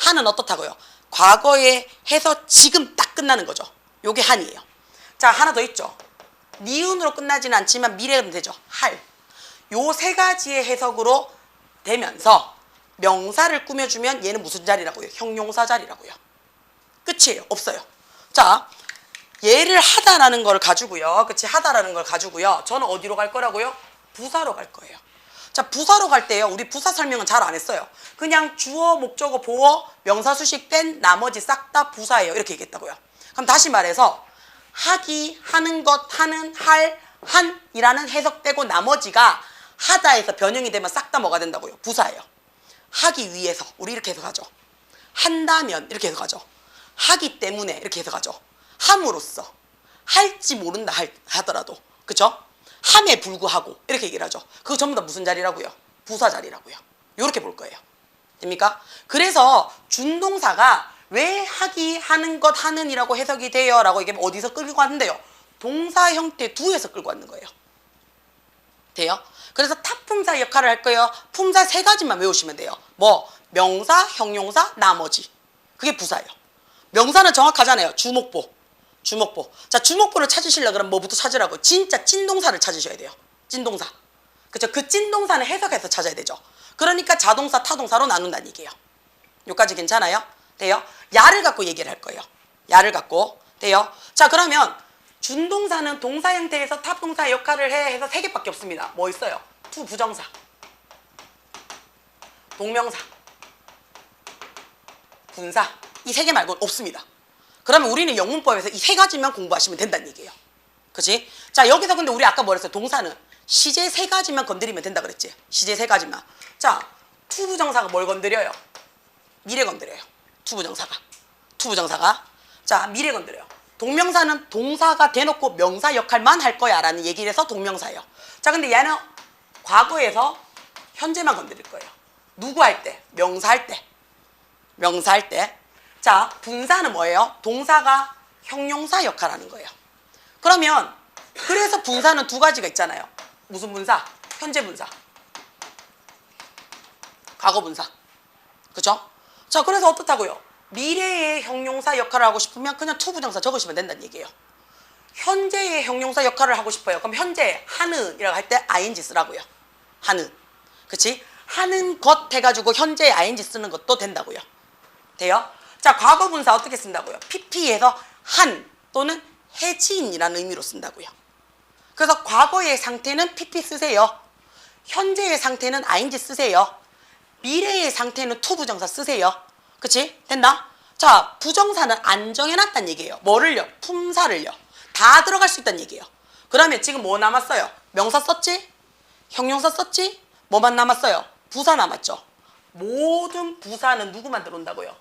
한은 어떻다고요? 과거에 해서 지금 딱 끝나는 거죠. 요게 한이에요. 자, 하나 더 있죠. 니은으로 끝나지는 않지만 미래는 되죠. 할. 요 3가지의 해석으로 되면서 명사를 꾸며주면 얘는 무슨 자리라고요? 형용사 자리라고요. 끝이에요. 없어요. 자, 얘를 하다라는 걸 가지고요. 그치? 하다라는 걸 가지고요. 저는 어디로 갈 거라고요? 부사로 갈 거예요. 자, 부사로 갈 때요. 우리 부사 설명은 잘 안 했어요. 그냥 주어, 목적어, 보어, 명사 수식 뺀 나머지 싹 다 부사예요. 이렇게 얘기했다고요. 그럼 다시 말해서 하기, 하는 것, 하는, 할, 한이라는 해석되고 나머지가 하다에서 변형이 되면 싹 다 뭐가 된다고요? 부사예요. 하기 위해서. 우리 이렇게 해석하죠. 한다면 이렇게 해석하죠. 하기 때문에 이렇게 해석하죠. 함으로써. 할지 모른다 하더라도. 그쵸? 함에 불구하고 이렇게 얘기를 하죠. 그거 전부 다 무슨 자리라고요? 부사 자리라고요. 이렇게 볼 거예요. 됩니까? 그래서 준동사가 왜 하기, 하는 것, 하는이라고 해석이 돼요? 라고 얘기하면 어디서 끌고 왔는데요? 동사 형태 2에서 끌고 왔는 거예요. 돼요? 그래서 타품사 역할을 할 거예요. 품사 3가지만 외우시면 돼요. 뭐 명사, 형용사, 나머지. 그게 부사예요. 명사는 정확하잖아요. 주목보. 주목보. 자, 주목보를 찾으시려고 그러면 뭐부터 찾으라고? 진짜 찐동사를 찾으셔야 돼요. 찐동사. 그쵸? 그 찐동사는 해석해서 찾아야 되죠. 그러니까 자동사, 타동사로 나눈다는 얘기예요. 여기까지 괜찮아요? 돼요? 야를 갖고 얘기를 할 거예요. 야를 갖고. 돼요? 자, 그러면 준동사는 동사 형태에서 타동사 역할을 해 해서 3개밖에 없습니다. 뭐 있어요? 투 부정사, 동명사, 분사. 이 3개 말고는 없습니다. 그러면 우리는 영문법에서 이 3가지만 공부하시면 된다는 얘기예요. 그치? 자, 여기서 근데 우리 아까 뭐랬어요? 동사는 시제 3가지만 건드리면 된다 그랬지? 시제 3가지만. 자, 투부정사가 뭘 건드려요? 미래 건드려요. 투부정사가. 자, 미래 건드려요. 동명사는 동사가 대놓고 명사 역할만 할 거야 라는 얘기를 해서 동명사예요. 자, 근데 얘는 과거에서 현재만 건드릴 거예요. 누구 할 때? 명사 할 때. 명사 할 때. 자, 분사는 뭐예요? 동사가 형용사 역할하는 거예요. 그러면 그래서 분사는 2가지가 있잖아요. 무슨 분사? 현재 분사, 과거 분사. 그죠? 자, 그래서 어떻다고요? 미래의 형용사 역할을 하고 싶으면 그냥 투부정사 적으시면 된다는 얘기예요. 현재의 형용사 역할을 하고 싶어요. 그럼 현재 하는 이라고 할 때 ing 쓰라고요. 하는. 그치? 하는 것 해가지고 현재의 ing 쓰는 것도 된다고요. 돼요? 자, 과거 분사 어떻게 쓴다고요? pp에서 한 또는 해진이라는 의미로 쓴다고요. 그래서 과거의 상태는 pp 쓰세요. 현재의 상태는 ing 쓰세요. 미래의 상태는 투부정사 쓰세요. 그치? 됐나? 자, 부정사는 안 정해놨단 얘기예요. 뭐를요? 품사를요. 다 들어갈 수 있다는 얘기예요. 그러면 지금 뭐 남았어요? 명사 썼지? 형용사 썼지? 뭐만 남았어요? 부사 남았죠? 모든 부사는 누구만 들어온다고요?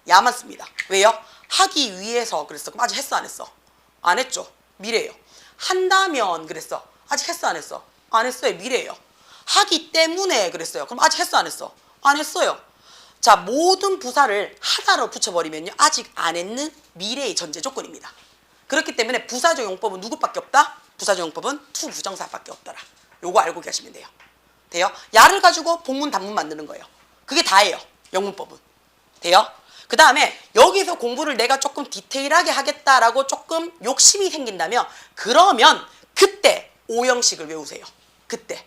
야만 씁니다. 왜요? 하기 위해서 그랬어. 그럼 아직 했어 안 했어? 안 했죠. 미래예요. 한다면 그랬어. 아직 했어 안 했어? 안 했어요. 미래예요. 하기 때문에 그랬어요. 그럼 아직 했어 안 했어? 안 했어요. 자, 모든 부사를 하다로 붙여버리면요, 아직 안 했는 미래의 전제 조건입니다. 그렇기 때문에 부사적 용법은 누구밖에 없다? 부사적 용법은 투 부정사밖에 없더라. 요거 알고 계시면 돼요. 돼요? 야를 가지고 본문 단문 만드는 거예요. 그게 다예요. 영문법은. 돼요? 그 다음에 여기서 공부를 내가 조금 디테일하게 하겠다라고 조금 욕심이 생긴다면, 그러면 그때 오형식을 외우세요. 그때.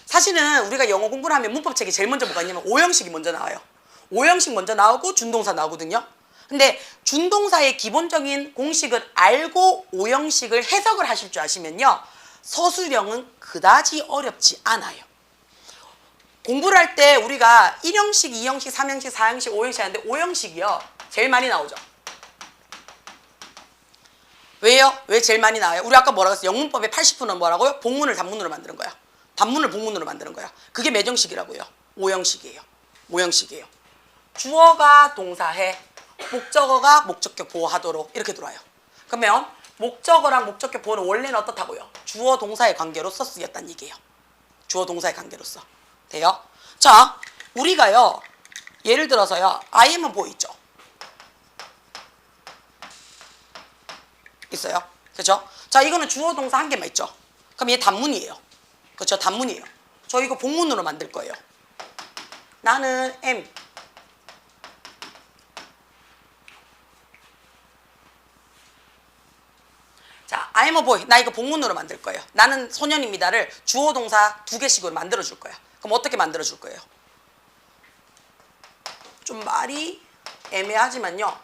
사실은 우리가 영어 공부를 하면 문법책이 제일 먼저 뭐가 있냐면 오형식이 먼저 나와요. 오형식 먼저 나오고 준동사 나오거든요. 근데 준동사의 기본적인 공식을 알고 오형식을 해석을 하실 줄 아시면요, 서술형은 그다지 어렵지 않아요. 공부를 할 때 우리가 1형식, 2형식, 3형식, 4형식, 5형식 하는데 5형식이요 제일 많이 나오죠. 왜요? 왜 제일 많이 나와요? 우리 아까 뭐라고 했어요? 영문법의 80%는 뭐라고요? 본문을 단문으로 만드는 거야. 단문을 본문으로 만드는 거야. 그게 몇 형식이라고요? 5형식이에요. 5형식이에요. 주어가 동사해, 목적어가 목적격 보호하도록 이렇게 들어와요. 그러면 목적어랑 목적격 보호는 원래는 어떻다고요? 주어 동사의 관계로서 쓰였다는 얘기예요. 주어 동사의 관계로서. 돼요? 자, 우리가요, 예를 들어서요, I am은 보이죠? 있어요? 그죠? 자, 이거는 주어 동사 한 개만 있죠? 그럼 얘 단문이에요. 그렇죠? 단문이에요. 저 이거 복문으로 만들 거예요. 나는 am. 자, I'm a boy. 나 이거 복문으로 만들 거예요. 나는 소년입니다를 주어 동사 2개씩으로 만들어 줄 거야. 그럼 어떻게 만들어 줄 거예요? 좀 말이 애매하지만요,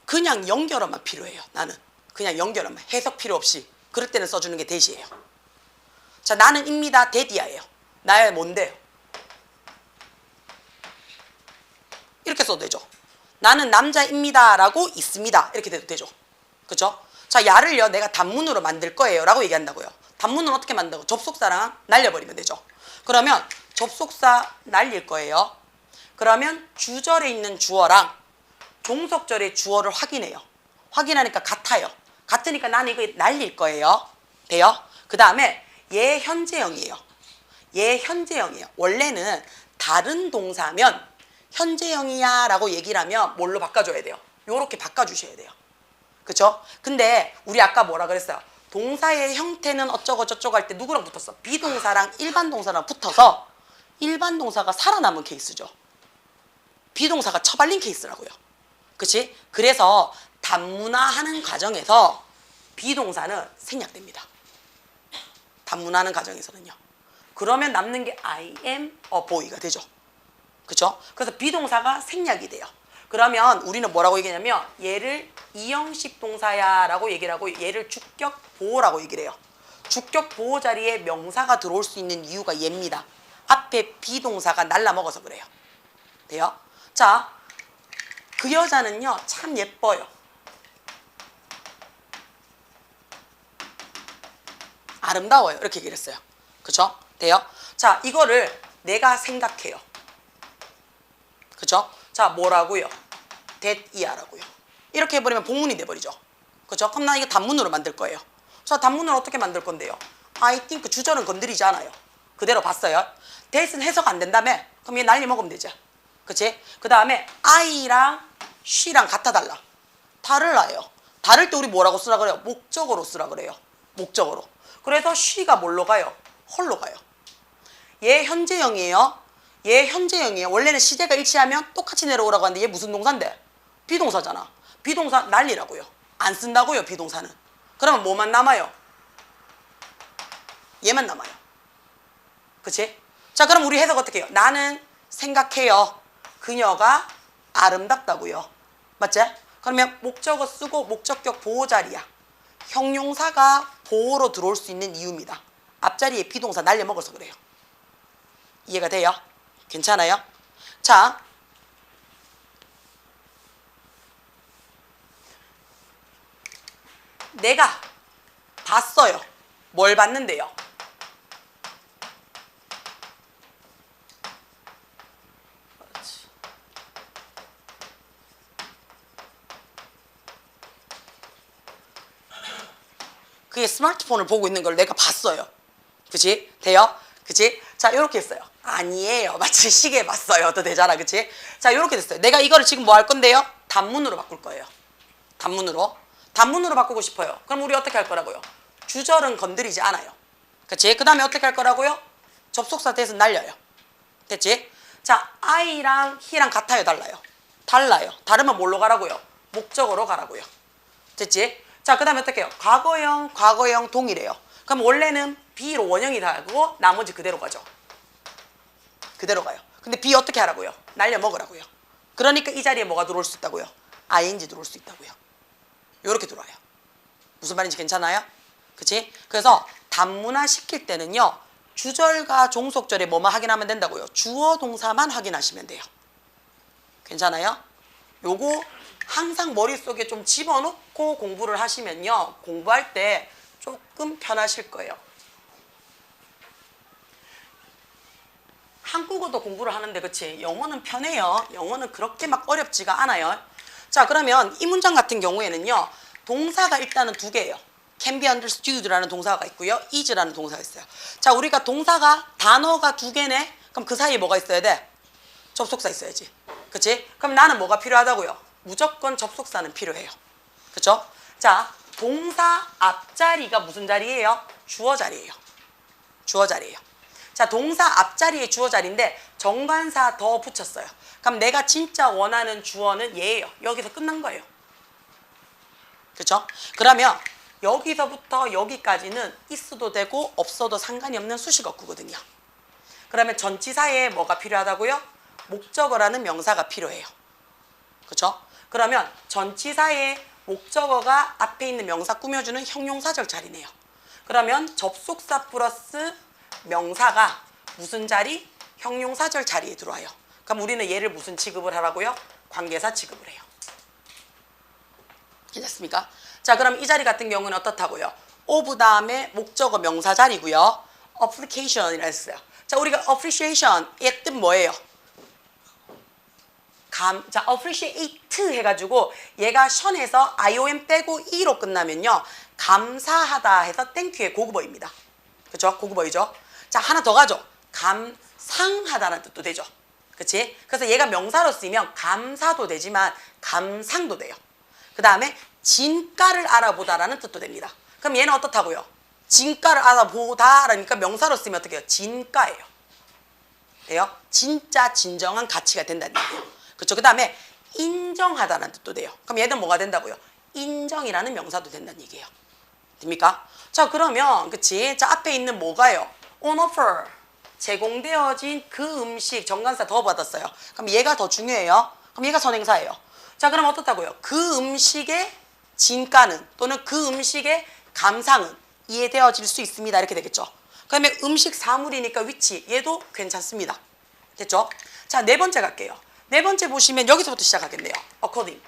그냥 연결어만 필요해요. 나는 그냥 연결어만, 해석 필요 없이. 그럴 때는 써주는 게 대시예요. 자, 나는 입니다. 데디아예요. 나의 뭔데요? 이렇게 써도 되죠. 나는 남자입니다 라고 있습니다. 이렇게 돼도 되죠. 그죠? 자, 야를요 내가 단문으로 만들 거예요 라고 얘기한다고요. 단문은 어떻게 만든다고? 접속사랑 날려버리면 되죠. 그러면 접속사 날릴 거예요. 그러면 주절에 있는 주어랑 종속절의 주어를 확인해요. 확인하니까 같아요. 같으니까 나는 이거 날릴 거예요. 돼요? 그 다음에 얘 현재형이에요. 얘 현재형이에요. 원래는 다른 동사면 현재형이야 라고 얘기를 하면 뭘로 바꿔줘야 돼요? 요렇게 바꿔주셔야 돼요. 그쵸? 근데 우리 아까 뭐라 그랬어요? 동사의 형태는 어쩌고 저쩌고 할 때 누구랑 붙었어? 비동사랑 일반 동사랑 붙어서 일반 동사가 살아남은 케이스죠. 비동사가 처발린 케이스라고요. 그치? 그래서 단문화하는 과정에서 비동사는 생략됩니다. 단문화하는 과정에서는요. 그러면 남는 게 I am a boy가 되죠. 그쵸? 그래서 비동사가 생략이 돼요. 그러면 우리는 뭐라고 얘기하냐면 얘를 이형식 동사야 라고 얘기를 하고 얘를 주격 보호라고 얘기를 해요. 주격 보호 자리에 명사가 들어올 수 있는 이유가 얘입니다. 앞에 비동사가 날라먹어서 그래요. 돼요? 자, 그 여자는요 참 예뻐요. 아름다워요. 이렇게 얘기를 했어요. 그쵸? 돼요? 자, 이거를 내가 생각해요. 그쵸? 자, 뭐라고요? that 이하라고요. 이렇게 해버리면 복문이 돼버리죠. 그쵸? 그럼 나 이거 단문으로 만들 거예요. 자, 단문으로 어떻게 만들 건데요? I think 주절은 건드리지 않아요. 그대로 봤어요. that은 해석 안 된다며? 그럼 얘 난리 먹으면 되죠. 그치? 그 다음에 I랑 she랑 같아달라. 다를라요. 다를 때 우리 뭐라고 쓰라 그래요? 목적어로 쓰라 그래요. 목적어로. 그래서 she가 뭘로 가요? 헐로 가요. 얘 현재형이에요. 얘 현재형이에요. 원래는 시제가 일치하면 똑같이 내려오라고 하는데 얘 무슨 동사인데? 비동사잖아. 비동사 난리라고요. 안 쓴다고요, 비동사는. 그러면 뭐만 남아요? 얘만 남아요. 그치? 자, 그럼 우리 해석 어떻게 해요? 나는 생각해요. 그녀가 아름답다고요. 맞지? 그러면 목적어 쓰고 목적격 보호 자리야. 형용사가 보호로 들어올 수 있는 이유입니다. 앞자리에 비동사 날려먹어서 그래요. 이해가 돼요? 괜찮아요? 자, 내가 봤어요. 뭘 봤는데요? 그게 스마트폰을 보고 있는 걸 내가 봤어요. 그치? 돼요? 그치? 자, 이렇게 했어요. 아니에요. 마치 시계 봤어요. 또 되잖아. 그치? 자, 이렇게 됐어요. 내가 이거를 지금 뭐 할 건데요? 단문으로 바꿀 거예요. 단문으로. 단문으로 바꾸고 싶어요. 그럼 우리 어떻게 할 거라고요? 주절은 건드리지 않아요. 그치? 그 다음에 어떻게 할 거라고요? 접속사 대신 날려요. 됐지? 자, I랑 he랑 같아요? 달라요? 달라요. 다르면 뭘로 가라고요? 목적어로 가라고요. 됐지? 자, 그 다음에 어떻게 해요? 과거형 동일해요. 그럼 원래는 B로 원형이 다르고 나머지 그대로 가죠. 그대로 가요. 근데 B 어떻게 하라고요? 날려 먹으라고요. 그러니까 이 자리에 뭐가 들어올 수 있다고요? ing 들어올 수 있다고요. 요렇게 들어와요. 무슨 말인지 괜찮아요? 그치? 그래서 단문화 시킬 때는요. 주절과 종속절에 뭐만 확인하면 된다고요? 주어 동사만 확인하시면 돼요. 괜찮아요? 요거 항상 머릿속에 좀 집어넣고 공부를 하시면요. 공부할 때 조금 편하실 거예요. 한국어도 공부를 하는데 그치? 영어는 편해요. 영어는 그렇게 막 어렵지가 않아요. 자, 그러면 이 문장 같은 경우에는요. 동사가 일단은 두 개예요. can be understood라는 동사가 있고요. is라는 동사가 있어요. 자, 우리가 동사가 단어가 두 개네? 그럼 그 사이에 뭐가 있어야 돼? 접속사 있어야지. 그치? 그럼 나는 뭐가 필요하다고요? 무조건 접속사는 필요해요. 그쵸? 자, 동사 앞자리가 무슨 자리예요? 주어 자리예요. 주어 자리예요. 자, 동사 앞자리에 주어 자리인데 정관사 더 붙였어요. 그럼 내가 진짜 원하는 주어는 얘예요. 여기서 끝난 거예요. 그쵸? 그러면 여기서부터 여기까지는 있어도 되고 없어도 상관이 없는 수식어구거든요. 그러면 전치사에 뭐가 필요하다고요? 목적어라는 명사가 필요해요. 그쵸? 그러면 전치사에 목적어가 앞에 있는 명사 꾸며주는 형용사적 자리네요. 그러면 접속사 플러스 명사가 무슨 자리? 형용사절 자리에 들어와요. 그럼 우리는 얘를 무슨 취급을 하라고요? 관계사 취급을 해요. 괜찮습니까? 자, 그럼 이 자리 같은 경우는 어떻다고요? of 다음에 목적어 명사 자리고요. application이라 했어요. 자, 우리가 appreciation의 뜻 뭐예요? 자, appreciate 해가지고 얘가 션에서 iom 빼고 e로 끝나면요. 감사하다 해서 땡큐의 고급어입니다. 그쵸? 고급어이죠? 자, 하나 더 가죠. 감상하다는 뜻도 되죠. 그치? 그래서 얘가 명사로 쓰이면 감사도 되지만 감상도 돼요. 그 다음에 진가를 알아보다라는 뜻도 됩니다. 그럼 얘는 어떻다고요? 진가를 알아보다라니까 명사로 쓰면 어떻게 해요? 진가예요. 돼요? 진짜 진정한 가치가 된다는 얘기예요. 그렇죠? 그 다음에 인정하다는 뜻도 돼요. 그럼 얘는 뭐가 된다고요? 인정이라는 명사도 된다는 얘기예요. 됩니까? 자, 그러면 그치? 자, 앞에 있는 뭐가요? on offer. 제공되어진 그 음식 정관사 더 받았어요. 그럼 얘가 더 중요해요. 그럼 얘가 선행사예요. 자, 그럼 어떻다고요? 그 음식의 진가는 또는 그 음식의 감상은 이해되어질 수 있습니다. 이렇게 되겠죠. 그러면 음식 사물이니까 위치 얘도 괜찮습니다. 됐죠? 자, 네 번째 갈게요. 네 번째 보시면 여기서부터 시작하겠네요. according.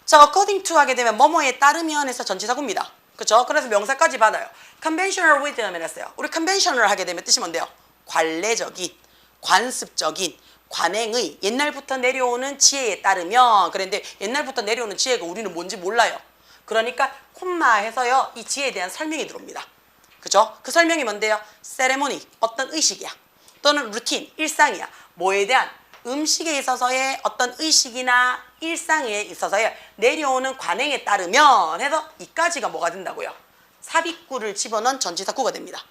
자, according to 하게 되면 뭐뭐에 따르면 해서 전치사구입니다. 그렇죠? 그래서 명사까지 받아요. conventional wisdom 했어요. 우리 conventional 하게 되면 뜻이 뭔데요? 관례적인, 관습적인, 관행의 옛날부터 내려오는 지혜에 따르면 그런데 옛날부터 내려오는 지혜가 우리는 뭔지 몰라요. 그러니까 콤마 해서요. 이 지혜에 대한 설명이 들어옵니다. 그죠? 그 설명이 뭔데요? 세레모니, 어떤 의식이야. 또는 루틴, 일상이야. 뭐에 대한? 음식에 있어서의 어떤 의식이나 일상에 있어서의 내려오는 관행에 따르면 해서 이까지가 뭐가 된다고요? 삽입구를 집어넣은 전치사구가 됩니다.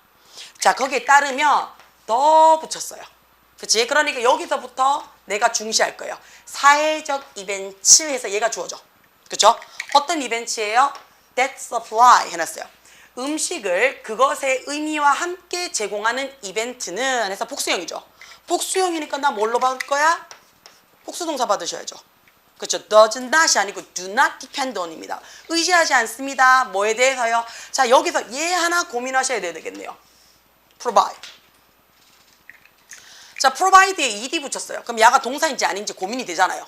자, 거기에 따르면 더 붙였어요. 그치? 그러니까 여기서부터 내가 중시할 거예요. 사회적 이벤트 해서 얘가 주어져. 그쵸? 어떤 이벤트예요? that supply 해놨어요. 음식을 그것의 의미와 함께 제공하는 이벤트는 해서 복수형이죠. 복수형이니까 나 뭘로 받을 거야? 복수동사 받으셔야죠. 그렇죠? does not이 아니고 do not depend on입니다. 의지하지 않습니다. 뭐에 대해서요? 자, 여기서 얘 하나 고민하셔야 되겠네요. provide. 자, provide에 ed 붙였어요. 그럼 야가 동사인지 아닌지 고민이 되잖아요.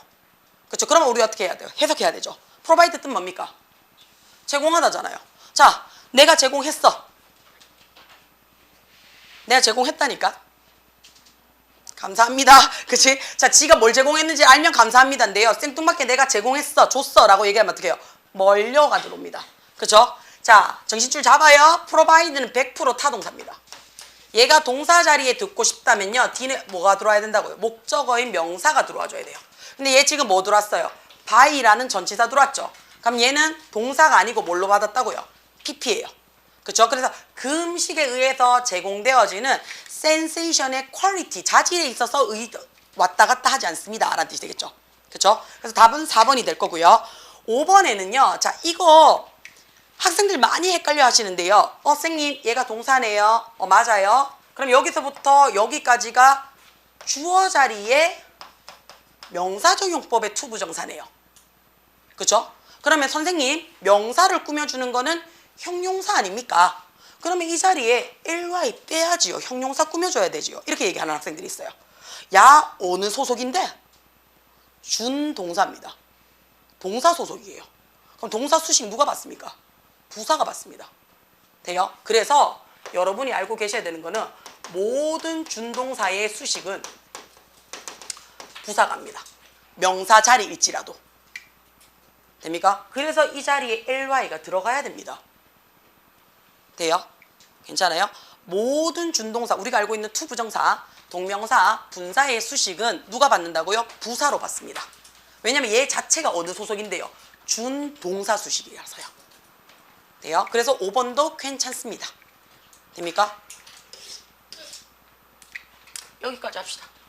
그렇죠? 그러면 우리 어떻게 해야 돼요? 해석해야 되죠. provide 뜻 뭡니까? 제공하다잖아요. 자, 내가 제공했어. 내가 제공했다니까. 감사합니다. 그치? 자, 지가 뭘 제공했는지 알면 감사합니다인데요. 생뚱맞게 내가 제공했어, 줬어 라고 얘기하면 어떻게 해요? 멀려가 들어옵니다. 그쵸? 자, 정신줄 잡아요. provide는 100% 타동사입니다. 얘가 동사 자리에 듣고 싶다면요. D는 뭐가 들어와야 된다고요? 목적어인 명사가 들어와줘야 돼요. 근데 얘 지금 뭐 들어왔어요? by라는 전치사 들어왔죠? 그럼 얘는 동사가 아니고 뭘로 받았다고요? PP예요. 그렇죠? 그래서 그 음식에 의해서 제공되어지는 센세이션의 퀄리티, 자질에 있어서 왔다 갔다 하지 않습니다. 라는 뜻이 되겠죠. 그렇죠? 그래서 답은 4번이 될 거고요. 5번에는요. 자, 이거 학생들 많이 헷갈려 하시는데요. 선생님, 얘가 동사네요. 맞아요. 그럼 여기서부터 여기까지가 주어 자리에 명사적용법의 투부정사네요. 그렇죠? 그러면 선생님, 명사를 꾸며주는 거는 형용사 아닙니까? 그러면 이 자리에 ly 빼야지요. 형용사 꾸며줘야 되지요. 이렇게 얘기하는 학생들이 있어요. 야, 어느 소속인데? 준동사입니다. 동사 소속이에요. 그럼 동사 수식 누가 받습니까? 부사가 받습니다. 돼요? 그래서 여러분이 알고 계셔야 되는 거는 모든 준동사의 수식은 부사가 합니다. 명사 자리일지라도. 됩니까? 그래서 이 자리에 ly가 들어가야 됩니다. 돼요? 괜찮아요? 모든 준동사, 우리가 알고 있는 투부정사, 동명사, 분사의 수식은 누가 받는다고요? 부사로 받습니다. 왜냐면 얘 자체가 어느 소속인데요? 준동사 수식이라서요. 돼요? 그래서 5번도 괜찮습니다. 됩니까? 여기까지 합시다.